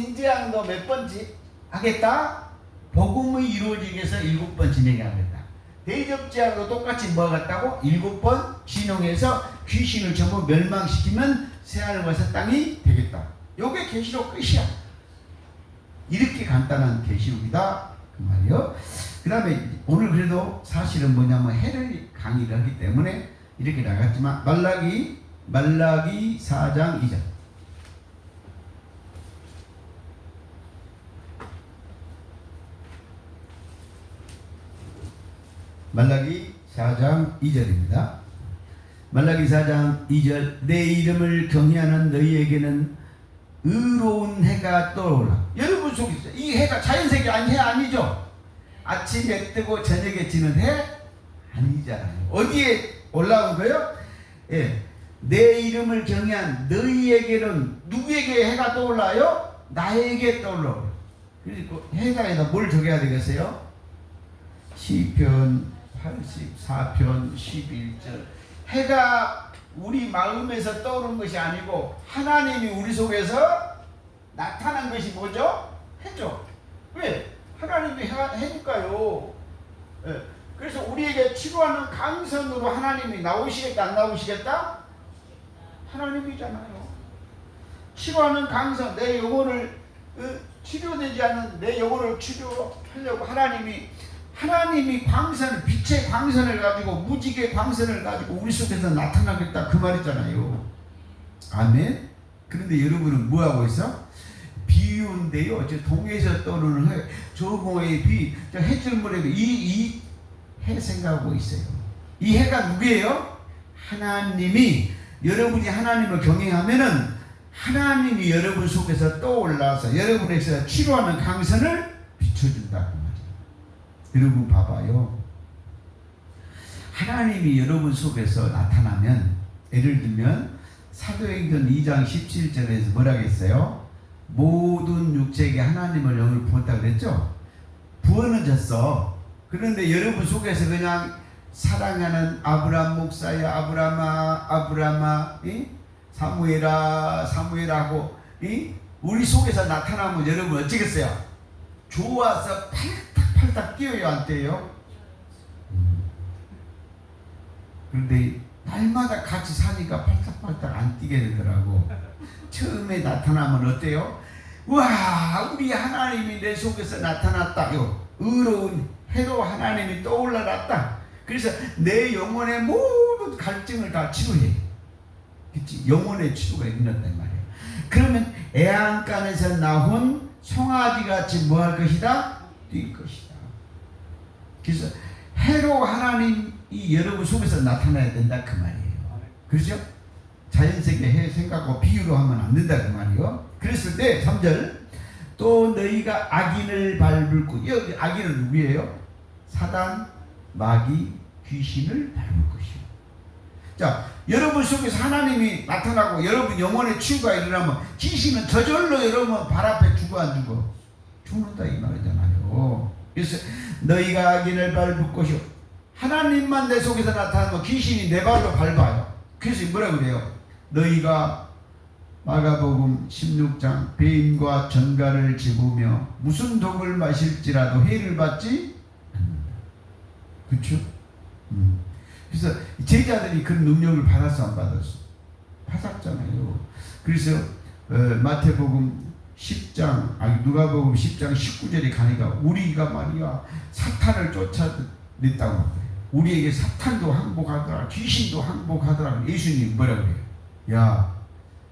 몇 번째 하겠다? 복음이 이루어지기 위해서 7번 진행하겠다. 대접제하고 똑같이 뭐 하겠다고? 7번 진행해서 귀신을 전부 멸망시키면 새하늘과 땅이 되겠다. 요게 계시록 끝이야. 이렇게 간단한 계시록이다 그 말이요. 그 다음에 오늘 그래도 사실은 뭐냐면 해를 강의를 하기 때문에 이렇게 나갔지만 말라기 4장 2절 말라기 4장 2절입니다. 말라기 4장 2절 내 이름을 경외하는 너희에게는 의로운 해가 떠오르라. 여러분 속에 있어요. 이 해가 자연색이 해 아니죠? 아침에 뜨고 저녁에 지는 해 아니잖아요. 어디에 올라온 거예요? 예, 내 이름을 경외한 너희에게는 누구에게 해가 떠올라요? 나에게 떠올라요. 그리고 해당에다 뭘 적어야 되겠어요? 시편 84편 11절 해가 우리 마음에서 떠오른 것이 아니고 하나님이 우리 속에서 나타난 것이 뭐죠? 해죠. 왜? 하나님이 해니까요. 예. 그래서 우리에게 치료하는 강선으로 하나님이 나오시겠다 안 나오시겠다? 하나님이잖아요. 치료하는 강선 내 영혼을 치료되지 않는 내 영혼을 치료하려고 하나님이 광선을 빛의 광선을 가지고 무지개 광선을 가지고 우리 속에서 나타나겠다 그 말이잖아요. 아멘. 그런데 여러분은 뭐하고 있어? 비유인데요. 저 동해에서 떠오르는 해, 저 공의 비, 저 해줄물에 이 해 생각하고 있어요. 이 해가 누구예요? 하나님이 여러분이 하나님을 경외하면은 하나님이 여러분 속에서 떠올라서 여러분에서 치료하는 강선을 비춰준다 그 말이에요. 여러분 봐봐요. 하나님이 여러분 속에서 나타나면 예를 들면 사도행전 2장 17절에서 뭐라고 했어요? 모든 육체에게 하나님을 영을 부었다 그랬죠? 부어는 줬어. 그런데 여러분 속에서 그냥 사랑하는 아브람 목사야 아브라마 사무엘아 하고 우리 속에서 나타나면 여러분 어쩌겠어요? 좋아서 팔딱 뛰어요 안 뛰어요? 그런데 날마다 같이 사니까 팔딱팔딱 안 뛰게 되더라고. 처음에 나타나면 어때요? 와 우리 하나님이 내 속에서 나타났다요. 의로운 해로 하나님이 떠올라놨다. 그래서 내 영혼의 모든 갈증을 다 치료해. 그치? 영혼의 치료가 일어났단 말이에요. 그러면 애안간에서 나온 송아지같이 뭐 할 것이다? 뛸 것이다. 그래서 해로 하나님이 여러분 속에서 나타나야 된다 그 말이에요. 그렇죠? 자연세계 해 생각하고 비유로 하면 안 된다 그 말이에요. 그랬을 때 3절 또 너희가 악인을 밟을 것. 여기 악인은 누구예요? 사단, 마귀, 귀신을 밟을 것이요. 자, 여러분 속에서 하나님이 나타나고 여러분 영혼의 치유가 일어나면 귀신은 저절로 여러분 발 앞에 죽어 안 죽어? 죽는다 이 말이잖아요. 그래서 너희가 악인을 밟을 것이요. 하나님만 내 속에서 나타나면 귀신이 내 발로 밟아요. 그래서 뭐라고 그래요? 너희가 마가복음 16장 배임과 전갈을 집으며 무슨 독을 마실지라도 해를 받지 않는다. 그렇죠? 그래서 제자들이 그런 능력을 받았어 안 받았어? 받았잖아요. 그래서 마태복음 10장 아니 누가복음 10장 19절에 가니까 우리가 말이야 사탄을 쫓아냈다고 그래요. 우리에게 사탄도 항복하더라 귀신도 항복하더라. 예수님이 뭐라고 그래요? 야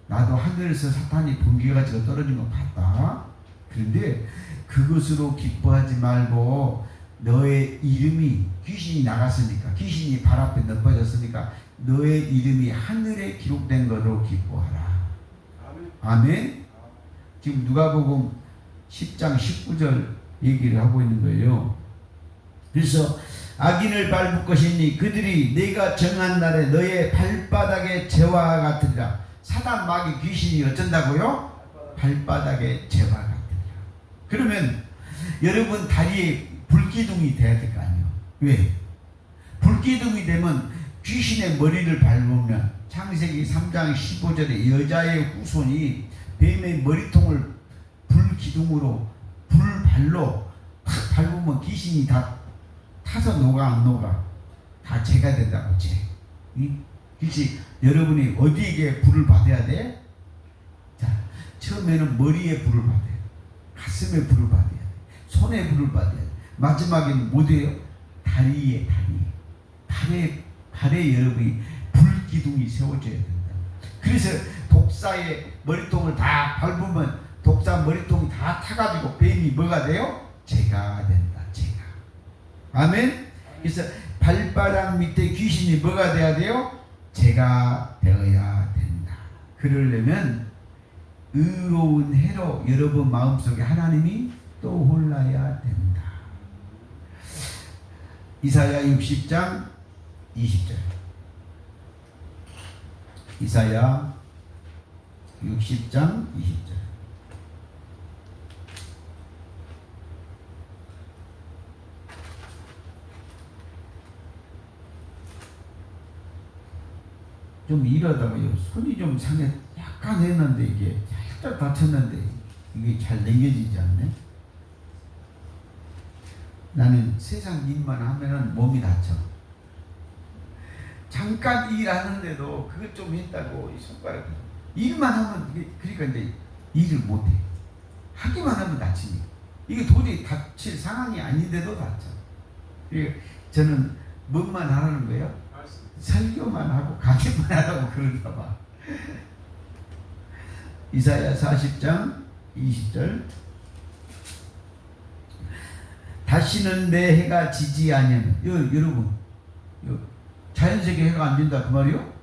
나도 하늘에서 사탄이 번개가지고 떨어진 거 봤다. 그런데 그것으로 기뻐하지 말고 너의 이름이 귀신이 나갔으니까 귀신이 발 앞에 넘어졌으니까 너의 이름이 하늘에 기록된 것으로 기뻐하라. 아멘. 지금 누가복음 10장 19절 얘기를 하고 있는 거예요. 그래서 악인을 밟을 것이니 그들이 내가 정한 날에 너의 발바닥의 재와 같으리라. 사단 마귀 귀신이 어쩐다고요? 발바닥의 재와 같으리라. 그러면 여러분 다리에 불기둥이 돼야 될 거 아니에요. 왜? 불기둥이 되면 귀신의 머리를 밟으면 창세기 3장 15절에 여자의 후손이 뱀의 머리통을 불기둥으로 불발로 탁 밟으면 귀신이 다 타서 녹아 안 녹아? 다 죄가 된다고 죄. 그렇지? 여러분이 어디에 불을 받아야 돼? 자, 처음에는 머리에 불을 받아야 돼. 가슴에 불을 받아야 돼. 손에 불을 받아야 돼. 마지막에는 뭐예요? 다리에 발에 여러분이 불기둥이 세워져야 된다. 그래서 독사의 머리통을 다 밟으면 독사 머리통이 다 타가지고 뱀이 뭐가 돼요? 죄가 된다. 죄가. 아멘. 그래서 발바닥 밑에 귀신이 뭐가 돼야 돼요? 죄가 되어야 된다. 그러려면 의로운 해로 여러분 마음속에 하나님이 떠올라야 된다. 이사야 60장 20절. 이사야 60장 20절. 좀 이러다가요 손이 좀 상해 약간 했는데 이게 살짝 다쳤는데 이게 잘 당겨지지 않네. 나는 세상 일만 하면은 몸이 다쳐. 잠깐 일하는데도 그것 좀 했다고 이 손가락 일만 하면 그러니까 이제 일을 못해. 하기만 하면 다치니까 이게 도저히 다칠 상황이 아닌데도 다쳐. 저는 뭐만 하라는 거예요? 설교만 하고 강의만 하라고 그러나 봐. 이사야 40장 20절. 다시는 내 해가 지지 아니하면 여러분 자연세계 해가 안 진다 그 말이요?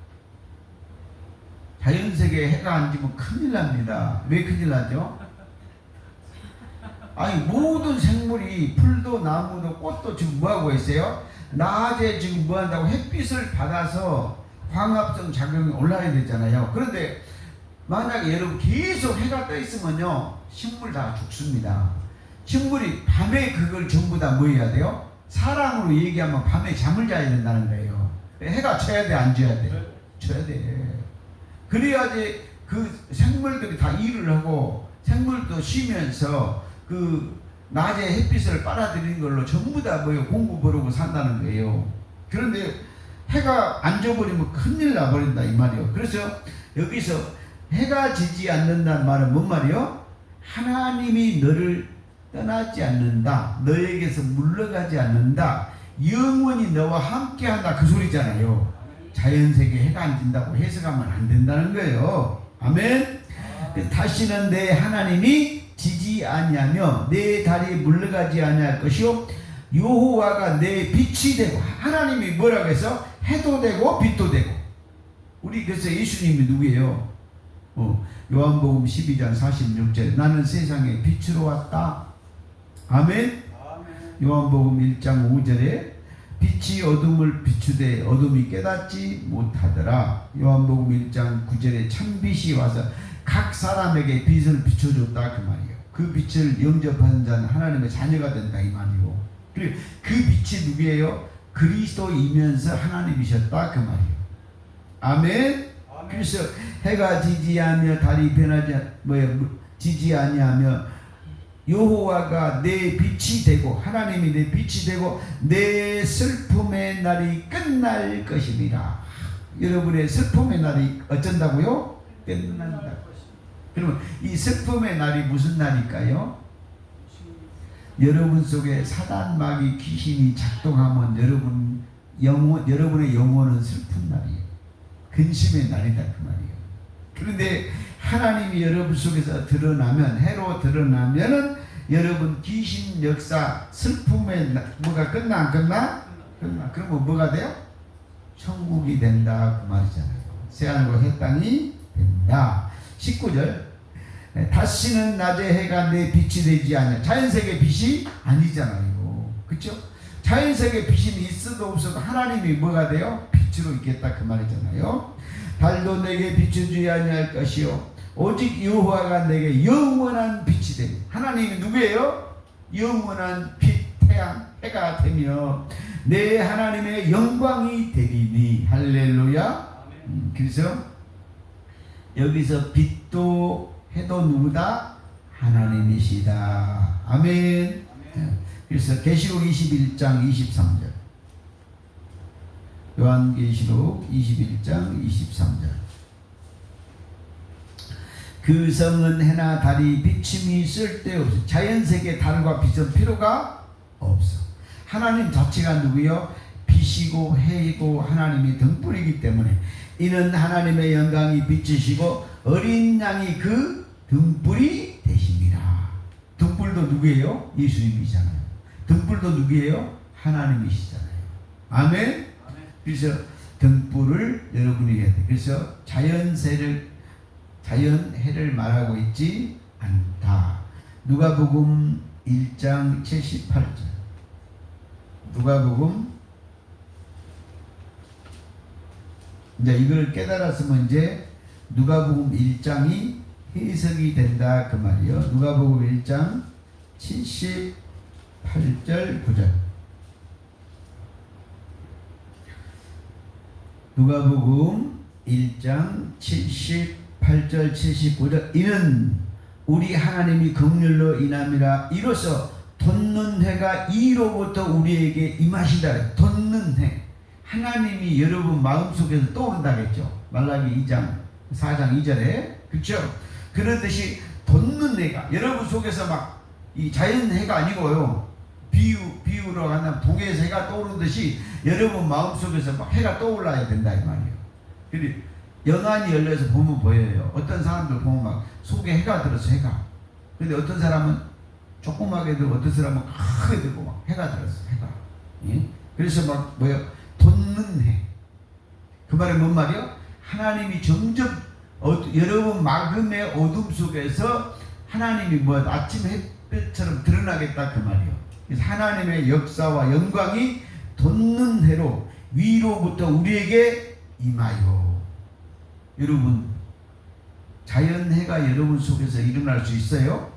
자연세계 해가 안 지면 큰일 납니다. 왜 큰일 나죠? 아니 모든 생물이 풀도 나무도 꽃도 지금 뭐하고 있어요? 낮에 지금 뭐한다고 햇빛을 받아서 광합성 작용이 올라야 되잖아요. 그런데 만약에 여러분 계속 해가 떠 있으면요 식물 다 죽습니다. 식물이 밤에 그걸 전부 다 뭐 해야 돼요? 사랑으로 얘기하면 밤에 잠을 자야 된다는 거예요. 해가 쳐야 돼 안 쳐야 돼? 쳐야 돼. 그래야지 그 생물들이 다 일을 하고 생물도 쉬면서 그 낮에 햇빛을 빨아들이는 걸로 전부 다 뭐예요? 공부 벌고 산다는 거예요. 그런데 해가 안 져버리면 큰일 나버린다 이 말이에요. 그래서 여기서 해가 지지 않는다는 말은 뭔 말이에요? 하나님이 너를 떠나지 않는다. 너에게서 물러가지 않는다. 영원히 너와 함께한다 그 소리잖아요. 자연세계 해가 안 진다고 해석하면 안 된다는 거예요. 아멘. 다시는 내 하나님이 지지 아니하며 내 다리에 물러가지 아니할 것이요 여호와가 내 빛이 되고. 하나님이 뭐라고 해서 해도 되고 빛도 되고. 우리 그래서 예수님이 누구예요? 요한복음 12장 46절 나는 세상에 빛으로 왔다. 아멘. 요한복음 1장 5절에 빛이 어둠을 비추되 어둠이 깨닫지 못하더라. 요한복음 1장 9절에 참빛이 와서 각 사람에게 빛을 비춰줬다 그 말이에요. 그 빛을 영접하는 자는 하나님의 자녀가 된다 이 말이에요. 그리고 그 빛이 누구예요? 그리스도이면서 하나님이셨다 그 말이에요. 아멘. 그래서 해가 지지 아니하며 달이 변하지 지지 아니하며 여호와가 내 빛이 되고 하나님이 내 빛이 되고 내 슬픔의 날이 끝날 것입니다. 여러분의 슬픔의 날이 어쩐다고요? 끝난다. 그러면 이 슬픔의 날이 무슨 날일까요? 여러분 속에 사단 마귀 귀신이 작동하면 여러분의 영혼은 슬픈 날이에요. 근심의 날이다 그 말이에요. 그런데 하나님이 여러분 속에서 드러나면, 해로 드러나면은 여러분 귀신 역사 슬픔의 뭐가 끝나 안 끝나? 끝나. 그러면 뭐가 돼요? 천국이 된다 그 말이잖아요. 새하늘과 새 땅이 된다. 19절 다시는 낮에 해가 내 빛이 되지 않냐. 자연세계 빛이 아니잖아요. 그렇죠? 자연세계 빛이 있어도 없어도 하나님이 뭐가 돼요? 빛으로 있겠다 그 말이잖아요. 달도 내게 비춰주지 아니할 것이요 오직 여호와가 내게 영원한 빛이 되니. 하나님이 누구예요? 영원한 빛, 태양, 해가 되며 내 하나님의 영광이 되리니. 할렐루야. 그래서 여기서 빛도 해도 누구다? 하나님이시다. 아멘. 그래서 계시록 21장 23절, 요한계시록 21장 23절 그 성은 해나 달이 비침이 쓸데없어. 자연세계 달과 빛은 필요가 없어. 하나님 자체가 누구요? 빛이고 해이고 하나님이 등불이기 때문에 이는 하나님의 영광이 빛이시고 어린 양이 그 등불이 되십니다. 등불도 누구예요? 예수님이잖아요. 등불도 누구예요? 하나님이시잖아요. 아멘. 그래서 등불을 여러분이 해야 돼. 그래서 자연해를 말하고 있지 않다. 누가복음 1장 78절. 누가복음 이제 이걸 깨달았으면 이제 누가복음 1장이 해석이 된다 그 말이요. 누가복음 1장 78절 9절. 누가복음 1장 78절 79절 이는 우리 하나님이 긍휼로 인함이라. 이로써 돋는 해가 이로부터 우리에게 임하시다. 돋는 해, 하나님이 여러분 마음속에서 떠오른다겠죠. 말라기 2장 4장 2절에. 그렇죠? 그렇듯이 돋는 해가 여러분 속에서 막 이 자연해가 아니고요, 비유로 하면 동해에서 해가 떠오르듯이 여러분 마음속에서 막 해가 떠올라야 된다 이 말이에요. 그리고 영안이 열려서 보면 보여요. 어떤 사람들 보면 막 속에 해가 들어서 해가. 근데 어떤 사람은 조그맣게 들고 어떤 사람은 크게 들고 막 해가 들었어. 해가. 예? 그래서 막 뭐요? 돋는 해. 그 말이 뭔 말이요? 하나님이 점점 여러분 마음의 어둠 속에서 하나님이 뭐 아침 햇빛처럼 드러나겠다 그 말이요. 그래서 하나님의 역사와 영광이 돋는 해로 위로부터 우리에게 임하여. 여러분 자연해가 여러분 속에서 일어날 수 있어요?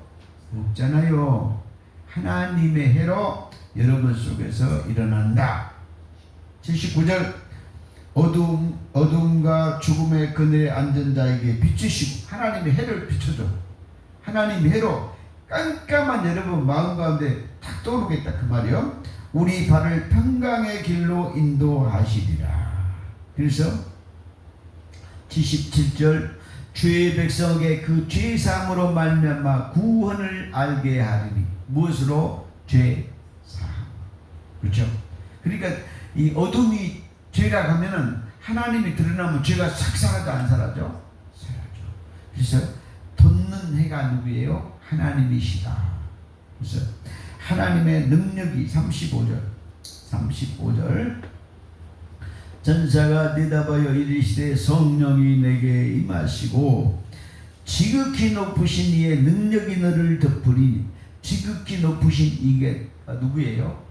없잖아요. 하나님의 해로 여러분 속에서 일어난다. 79절 어둠과 죽음의 그늘에 앉은 자에게 비추시고. 하나님의 해를 비춰줘. 하나님의 해로 깜깜한 여러분 마음 가운데 탁 떠오르겠다 그 말이요. 우리 발을 평강의 길로 인도하시리라. 그래서 77절 주의 백성에게 그 죄사함으로 말미암아 구원을 알게 하리니. 무엇으로? 죄사함. 그렇죠? 그러니까 이 어둠이 죄가 가면은 하나님이 드러나면 죄가 싹싹하게 안 사라져? 사라져. 그래서 돋는 해가 누구예요? 하나님이시다. 그래서 하나님의 능력이 35절 전사가 대답하여 이르시되 성령이 내게 임하시고 지극히 높으신 이의 능력이 너를 덮으리니. 지극히 높으신 이게 누구예요?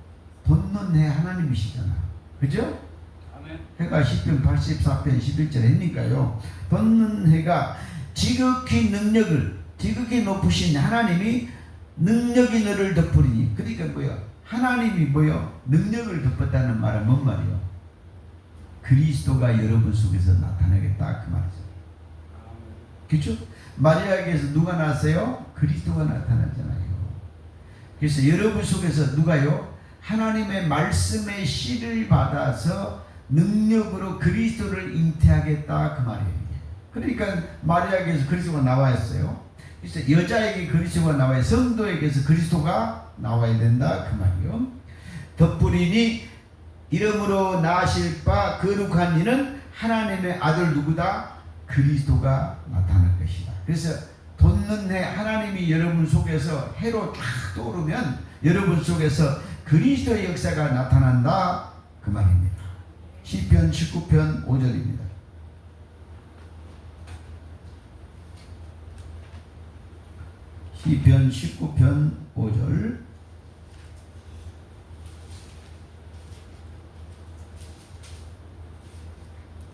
돋는 해 하나님이시잖아. 그죠? 아멘. 해가 10편 84편 11절 했니까요. 돋는 해가 지극히 높으신 하나님이 능력이 너를 덮으리니. 그러니까 뭐야? 하나님이 뭐요? 능력을 덮었다는 말은 뭔 말이요? 그리스도가 여러분 속에서 나타나겠다 그 말이죠. 그렇죠? 마리아에게서 누가 나왔어요? 그리스도가 나타났잖아요. 그래서 여러분 속에서 누가요? 하나님의 말씀의 씨를 받아서 능력으로 그리스도를 잉태하겠다 그 말이에요. 그러니까 마리아에게서 그리스도가 나와야 했어요. 그래서 여자에게 그리스도가 나와야, 성도에게서 그리스도가 나와야 된다 그 말이요. 덧불이니 이름으로 나실 바 거룩한 이는 하나님의 아들 누구다? 그리스도가 나타날 것이다. 그래서 돋는 해 하나님이 여러분 속에서 해로 쫙 떠오르면 여러분 속에서 그리스도의 역사가 나타난다 그 말입니다. 시편 19편 5절입니다. 시편 19편 5절.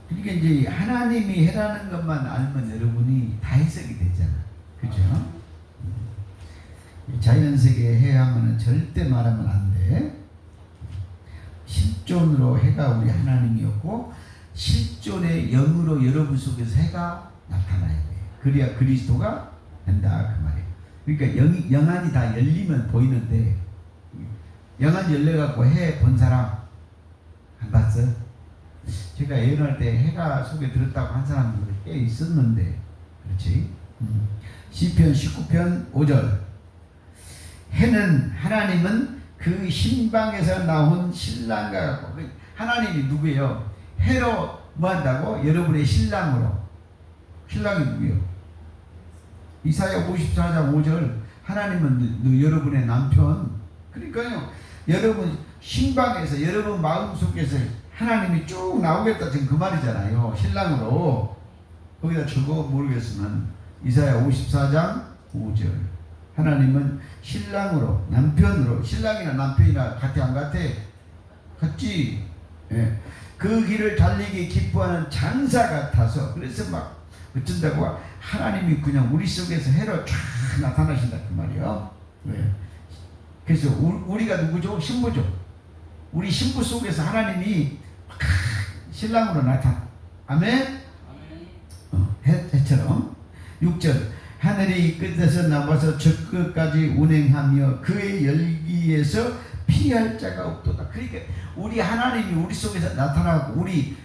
그러니까 이제 하나님이 해라는 것만 알면 여러분이 다 해석이 되잖아. 그죠? 자연세계 해 하면은 절대 말하면 안 돼. 실존으로 해가 우리 하나님이었고, 실존의 영으로 여러분 속에서 해가 나타나야 돼. 그래야 그리스도가 된다 그 말이에요. 그러니까 영안이 다 열리면 보이는데, 영안 열려갖고 해 본 사람 안 봤어? 제가 예언할 때 해가 속에 들었다고 한 사람들 꽤 있었는데, 그렇지? 시편 19편 5절. 해는 하나님은 그 신방에서 나온 신랑과 같고, 하나님이 누구예요? 해로 뭐 한다고? 여러분의 신랑으로. 신랑이 누구예요? 이사야 54장 5절. 하나님은 여러분의 남편. 그러니까요, 여러분 신방에서, 여러분 마음속에서 하나님이 쭉 나오겠다 지금 그 말이잖아요. 신랑으로. 거기다 적어 모르겠으면 이사야 54장 5절. 하나님은 신랑으로, 남편으로, 신랑이나 남편이나 같아 안 같아? 같지. 예. 그 길을 달리기 기뻐하는 장사 같아서, 그래서 막 어쩐다고 하나님이 그냥 우리 속에서 해로 쫙 나타나신다 그 말이에요. 네. 그래서 우리가 누구죠? 신부죠. 우리 신부 속에서 하나님이 신랑으로 나타나. 아멘? 해처럼. 6절. 하늘이 끝에서 나와서 저 끝까지 운행하며 그의 열기에서 피할 자가 없도다. 그러니까 우리 하나님이 우리 속에서 나타나고, 우리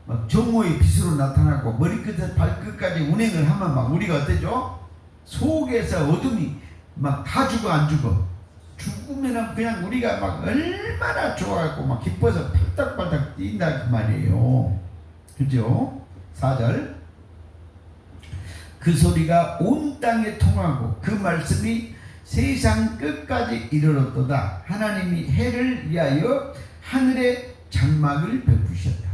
막 정오의 빛으로 나타나고, 머리끝에서 발끝까지 운행을 하면 막 우리가 어때죠? 속에서 어둠이 막 다 죽어 안 죽어? 죽으면은 그냥 우리가 막 얼마나 좋아갖고 막 기뻐서 팔딱팔딱 뛴다 그 말이에요. 그죠? 4절. 그 소리가 온 땅에 통하고 그 말씀이 세상 끝까지 이르렀도다. 하나님이 해를 위하여 하늘에 장막을 베푸셨다.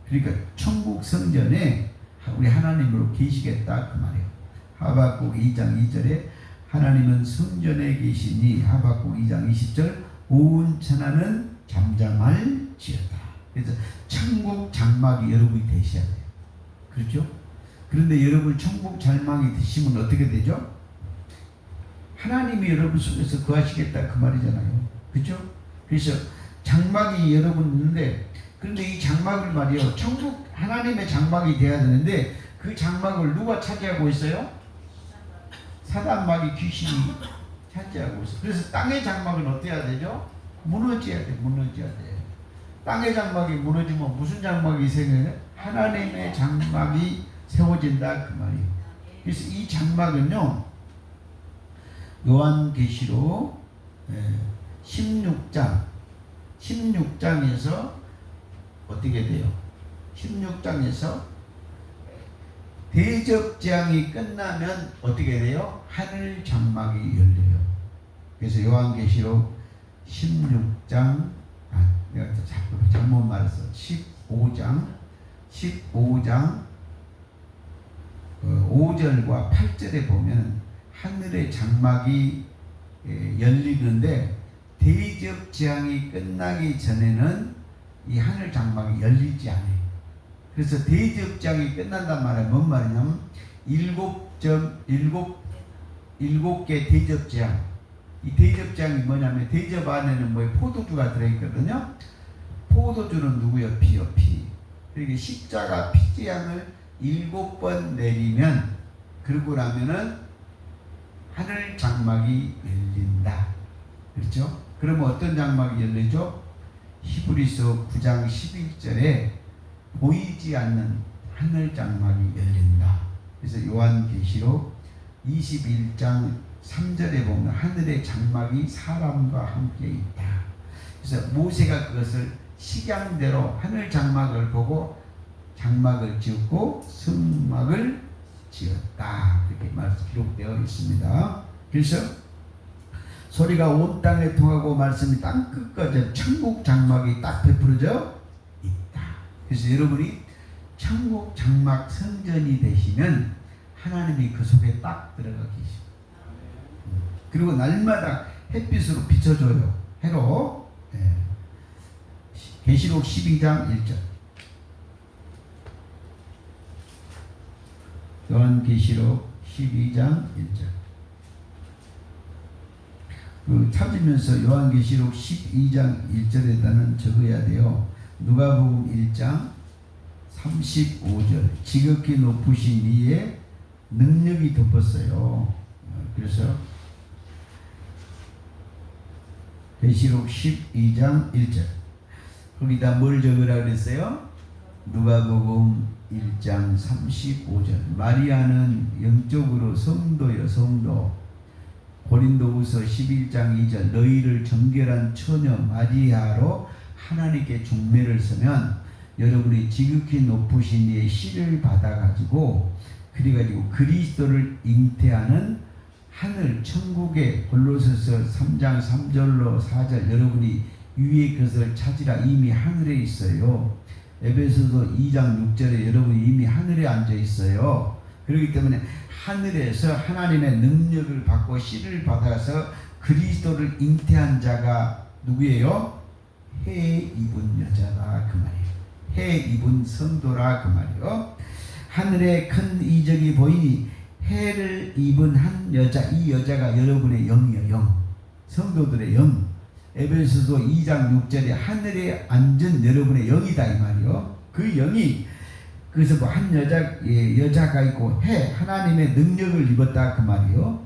그러니까 천국 성전에 우리 하나님으로 계시겠다 그 말이에요. 하박국 2장 2절에 하나님은 성전에 계시니, 하박국 2장 20절, 온 천하는 잠잠할지어다. 그래서 천국 장막이 여러분이 되셔야 돼요. 그렇죠? 그런데 여러분 천국 장막이 되시면 어떻게 되죠? 하나님이 여러분 속에서 거하시겠다 그 말이잖아요. 그렇죠? 그래서 장막이 여러분 있는데, 그런데 이 장막을 말이요, 천국 하나님의 장막이 돼야 되는데 그 장막을 누가 차지하고 있어요? 사단마귀 귀신이 차지하고 있어요. 그래서 땅의 장막은 어떻게 해야 되죠? 무너져야 돼. 무너져야 돼. 땅의 장막이 무너지면 무슨 장막이 생겨요? 하나님의 장막이 세워진다 그 말이에요. 그래서 이 장막은요, 요한계시록 16장에서 어떻게 돼요? 16장에서 대접장이 끝나면 어떻게 돼요? 하늘 장막이 열려요. 그래서 요한계시록 16장, 내가 자꾸 잘못 말했어. 15장 5절과 8절에 보면 하늘의 장막이 열리는데, 대접장이 끝나기 전에는 이 하늘 장막이 열리지 않아요. 그래서 대접장이 끝난단 말은 뭔 말이냐면, 7개 대접장. 이 대접장이 뭐냐면, 대접 안에는 뭐 포도주가 들어있거든요. 포도주는 누구요? 피요, 피. 그러니까 십자가 피재앙을 7번 내리면, 그러고 나면은 하늘 장막이 열린다. 그렇죠? 그러면 어떤 장막이 열리죠? 히브리서 9장 11절에 보이지 않는 하늘 장막이 열린다. 그래서 요한계시록 21장 3절에 보면 하늘의 장막이 사람과 함께 있다. 그래서 모세가 그것을 식양대로 하늘 장막을 보고 장막을 지었고 성막을 지었다. 이렇게 기록되어 있습니다. 그래서 소리가 온 땅에 통하고 말씀이 땅 끝까지 천국 장막이 딱 베풀어져 있다. 그래서 여러분이 천국 장막 성전이 되시면 하나님이 그 속에 딱 들어가 계십니다. 그리고 날마다 햇빛으로 비춰줘요. 해로. 계시록 12장 1절. 요한계시록 12장 1절. 찾으면서 요한계시록 12장 1절에다는 적어야 돼요. 누가복음 1장 35절. 지극히 높으신 이의 능력이 덮었어요. 그래서 계시록 12장 1절. 거기다 뭘 적으라 그랬어요? 누가복음 1장 35절. 마리아는 영적으로 성도요, 성도. 고린도후서 11장 2절. 너희를 정결한 처녀 마리아로 하나님께 중매를 서면 여러분이 지극히 높으신 이의 씨를 받아가지고 그래가지고 그리스도를 잉태하는 하늘 천국의 골로새서 3장 3절로 4절 여러분이 위의 것을 찾으라. 이미 하늘에 있어요. 에베소서 2장 6절에 여러분이 이미 하늘에 앉아 있어요. 그렇기 때문에 하늘에서 하나님의 능력을 받고 씨를 받아서 그리스도를 잉태한 자가 누구예요? 해 입은 여자라 그 말이에요. 해 입은 성도라 그 말이에요. 하늘에 큰 이적이 보이니 해를 입은 한 여자, 이 여자가 여러분의 영이에요. 영. 성도들의 영. 에베소서 2장 6절에 하늘에 앉은 여러분의 영이다 이 말이요. 그 영이 그래서 뭐 한 여자가 있고 하나님의 능력을 입었다 그 말이요.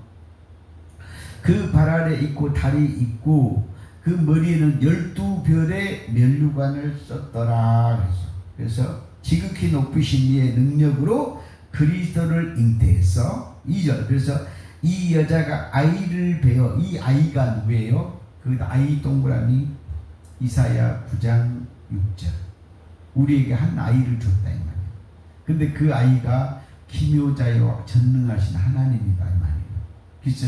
그 발 아래 있고 다리 있고 그 머리에는 12별의 면류관을 썼더라. 그래서 지극히 높으신 이의 능력으로 그리스도를 잉태했어. 2절. 그래서 이 여자가 아이를 베어. 이 아이가 누구예요? 그 아이 동그라미 이사야 9장 6절. 우리에게 한 아이를 줬다 이 말이에요. 근데 그 아이가 기묘자요 전능하신 하나님이다 이 말이에요. 그래서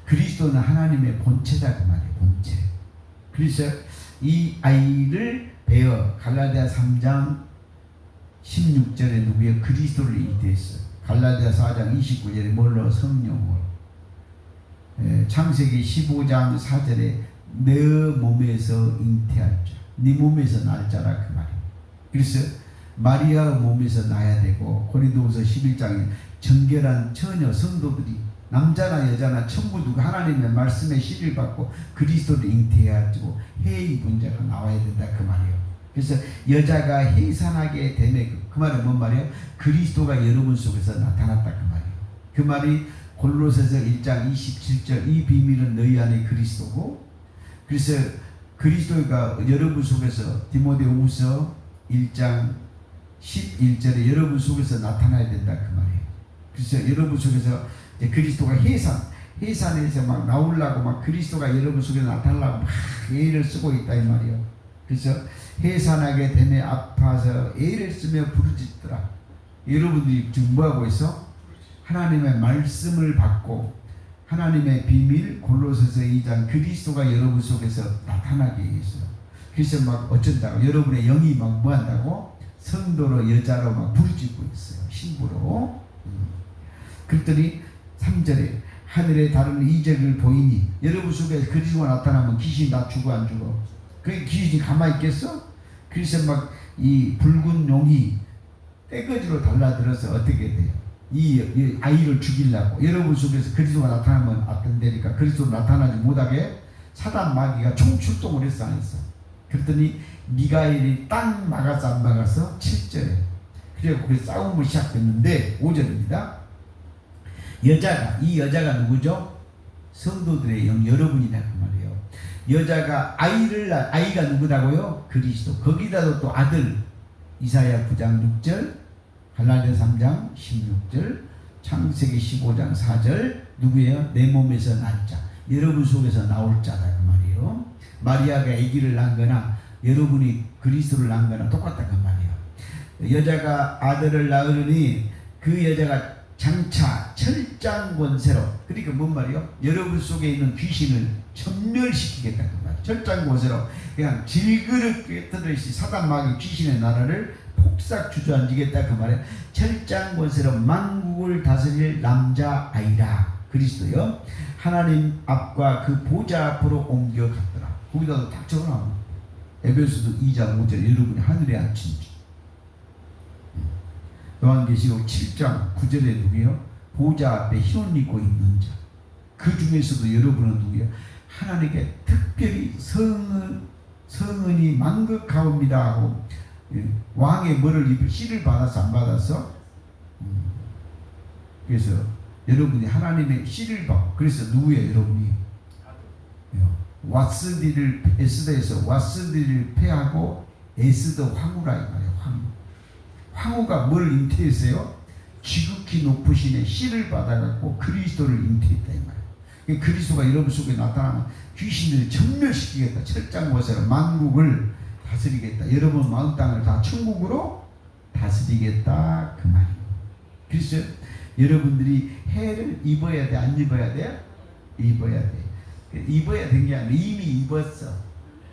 그리스도는 하나님의 본체다 그 말이에요. 본체. 그래서 이 아이를 베어. 갈라디아 3장 16절에 누구예요? 그리스도를 잉태했어요. 갈라디아 4장 29절에 뭘로? 성령으로. 창세기 15장 4절에 내 몸에서 잉태할 자. 네 몸에서 날 자라 그 말이에요. 그래서 마리아의 몸에서 나야 되고 고린도후서 11장에 정결한 처녀 성도들이 남자나 여자나 전부 누가 하나님의 말씀에 씨를 받고 그리스도를 잉태해가지고 해 입은 자가 나와야 된다 그 말이에요. 그래서 여자가 해산하게 되네. 그 말은 뭔 말이에요? 그리스도가 여러분 속에서 나타났다 그 말이에요. 그 말이 골로새서 1장 27절. 이 비밀은 너희 안에 그리스도고. 그래서 그리스도가 여러분 속에서 디모데후서 1장 11절에 여러분 속에서 나타나야 된다 그 말이에요. 그래서 여러분 속에서 이제 그리스도가 해산에서 막 나오려고 막 그리스도가 여러분 속에 나타나려고 막 애를 쓰고 있다 이 말이에요. 그래서 해산하게 되매 아파서 애를 쓰며 부르짖더라. 여러분들이 지금 뭐하고 있어? 하나님의 말씀을 받고 하나님의 비밀 골로새서 2장 그리스도가 여러분 속에서 나타나게 했어요. 그래서 막 어쩐다고 여러분의 영이 막 뭐한다고? 성도로 여자로 막 부르짖고 있어요. 신부로. 그랬더니 3절에 하늘에 다른 이적을 보이니 여러분 속에 그리스도가 나타나면 귀신이 다 죽어 안 죽어? 그 귀신이 가만히 있겠어? 그래서 막 이 붉은 용이 떼거지로 달라들어서 어떻게 돼요? 이 아이를 죽이려고 여러분 속에서 그리스도가 나타나면 어떤 데니까 그리스도 나타나지 못하게 사단 마귀가 총출동을 했어 안 했어? 그랬더니 미가엘이 딱 막았어 안 막았어? 7절에. 그래서 그 싸움을 시작했는데 5절입니다. 이 여자가 누구죠? 성도들의 영 여러분이다 그 말이에요. 여자가 아이가 누구라고요? 그리스도. 거기다도 또 아들. 이사야 9장 6절, 갈라디아 3장 16절, 창세기 15장 4절. 누구예요? 내 몸에서 난 자. 여러분 속에서 나올 자다 그 말이에요. 마리아가 아기를 낳거나 여러분이 그리스도를 낳거나 똑같다 그 말이에요. 여자가 아들을 낳으니 그 여자가 장차 철장 권세로, 그러니까 뭔 말이요? 여러분 속에 있는 귀신을 전멸시키겠다 그 말이에요. 철장 권세로 그냥 질그릇 떠들듯이 사단 마귀 귀신의 나라를 폭삭 주저앉히겠다 그 말이에요. 철장 권세로 만국을 다스릴 남자 아이라. 그리스도요. 하나님 앞과 그 보좌 앞으로 옮겨갔더라. 거기다도 딱 적어놔. 에베소서 2장 5절 여러분이 하늘에 앉힌 자. 요한계시록 7장 9절에 누구요? 보좌 앞에 흰 옷 입고 있는 자. 그 중에서도 여러분은 누구요? 하나님께 특별히 성은이 만극하옵니다 하고 왕의 뭐를 입을 씨를 받아서 안 받아서 그래서 여러분이 하나님의 씨를 받고, 그래서 누구예요 여러분이? 왓스디를 에스더에서 왓스디를 패하고 에스더 황후라 이 말이에요. 황후가 뭘 잉태했어요? 지극히 높으신 의 씨를 받아갖고 그리스도를 잉태했다 이 말이에요. 그리스도가 여러분 속에 나타나면 귀신들을 전멸시키겠다. 철장권세로 만국을 다스리겠다. 여러분 마음 땅을 다 천국으로 다스리겠다 그 말이에요. 그래서 여러분들이 해를 입어야 돼, 안 입어야 돼요? 입어야 돼. 입어야 된 게 아니라 이미 입었어.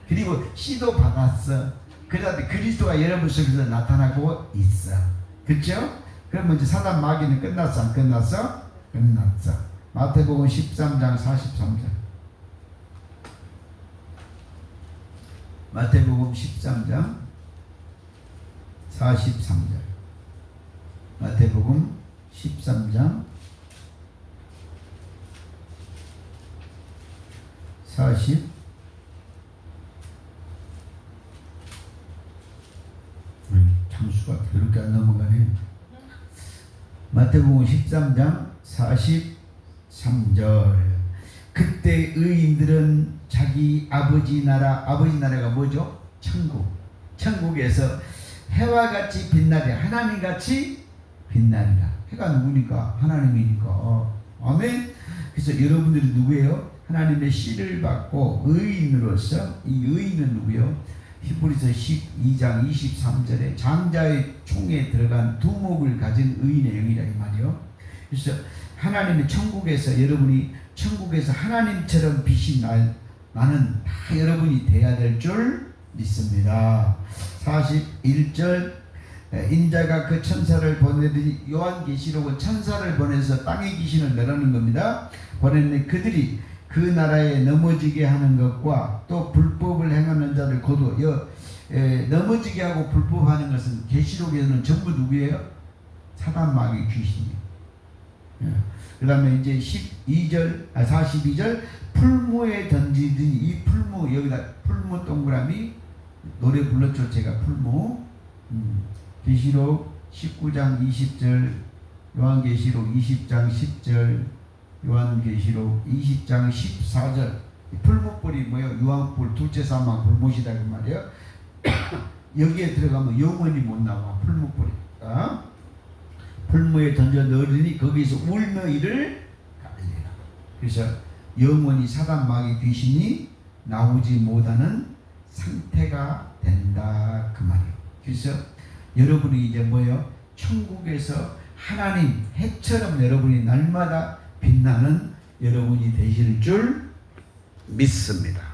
그리고 씨도 받았어. 그러다 그리스도가 여러분 속에서 나타나고 있어. 그렇죠? 그러면 이제 사단 마귀는 끝났어, 안 끝났어? 끝났어. 마태복음 13장 43절. 마태복음 13장 43절. 마태복음 13장 40 장수가 그렇게 안 넘어가네. 마태복음 13장 43절. 그때 의인들은 자기 아버지 나라가 뭐죠? 천국. 천국에서 해와 같이 빛나리. 하나님 같이 빛나리라. 해가 누구니까? 하나님이니까. 아멘. 그래서 여러분들이 누구예요? 하나님의 씨를 받고 의인으로서, 이 의인은 누구예요? 히브리서 12장 23절에 장자의 총에 들어간 두목을 가진 의인의 영이라 이 말이요. 그래서 하나님의 천국에서, 여러분이 천국에서 하나님처럼 빛이 나는 다 여러분이 돼야 될 줄 믿습니다. 41절 인자가 그 천사를 보내더니, 요한계시록은 천사를 보내서 땅의 귀신을 내라는 겁니다. 보냈는데 그들이 그 나라에 넘어지게 하는 것과 또 불법을 행하는 자를 거두어. 넘어지게 하고 불법하는 것은 계시록에는 전부 누구예요? 사단 마귀 귀신이에요. 그 다음에 이제 42절 풀무에 던지더니, 이 풀무, 여기다 풀무 동그라미 노래 불렀죠 제가. 풀무. 계시록 19장 20절, 요한계시록 20장 10절, 요한계시록 20장 14절. 풀무불이 뭐예요? 유황불, 둘째 사망 불못이다 그 말이에요. 여기에 들어가면 영원히 못 나와. 풀무불이. 풀무에 던져 넣으니 거기서 울며 이를 갈리라. 그래서 영원히 사단 마귀 귀신이 나오지 못하는 상태가 된다 그 말이에요. 그래서 여러분이 이제 뭐예요? 천국에서 하나님 해처럼 여러분이 날마다 빛나는 여러분이 되실 줄 믿습니다.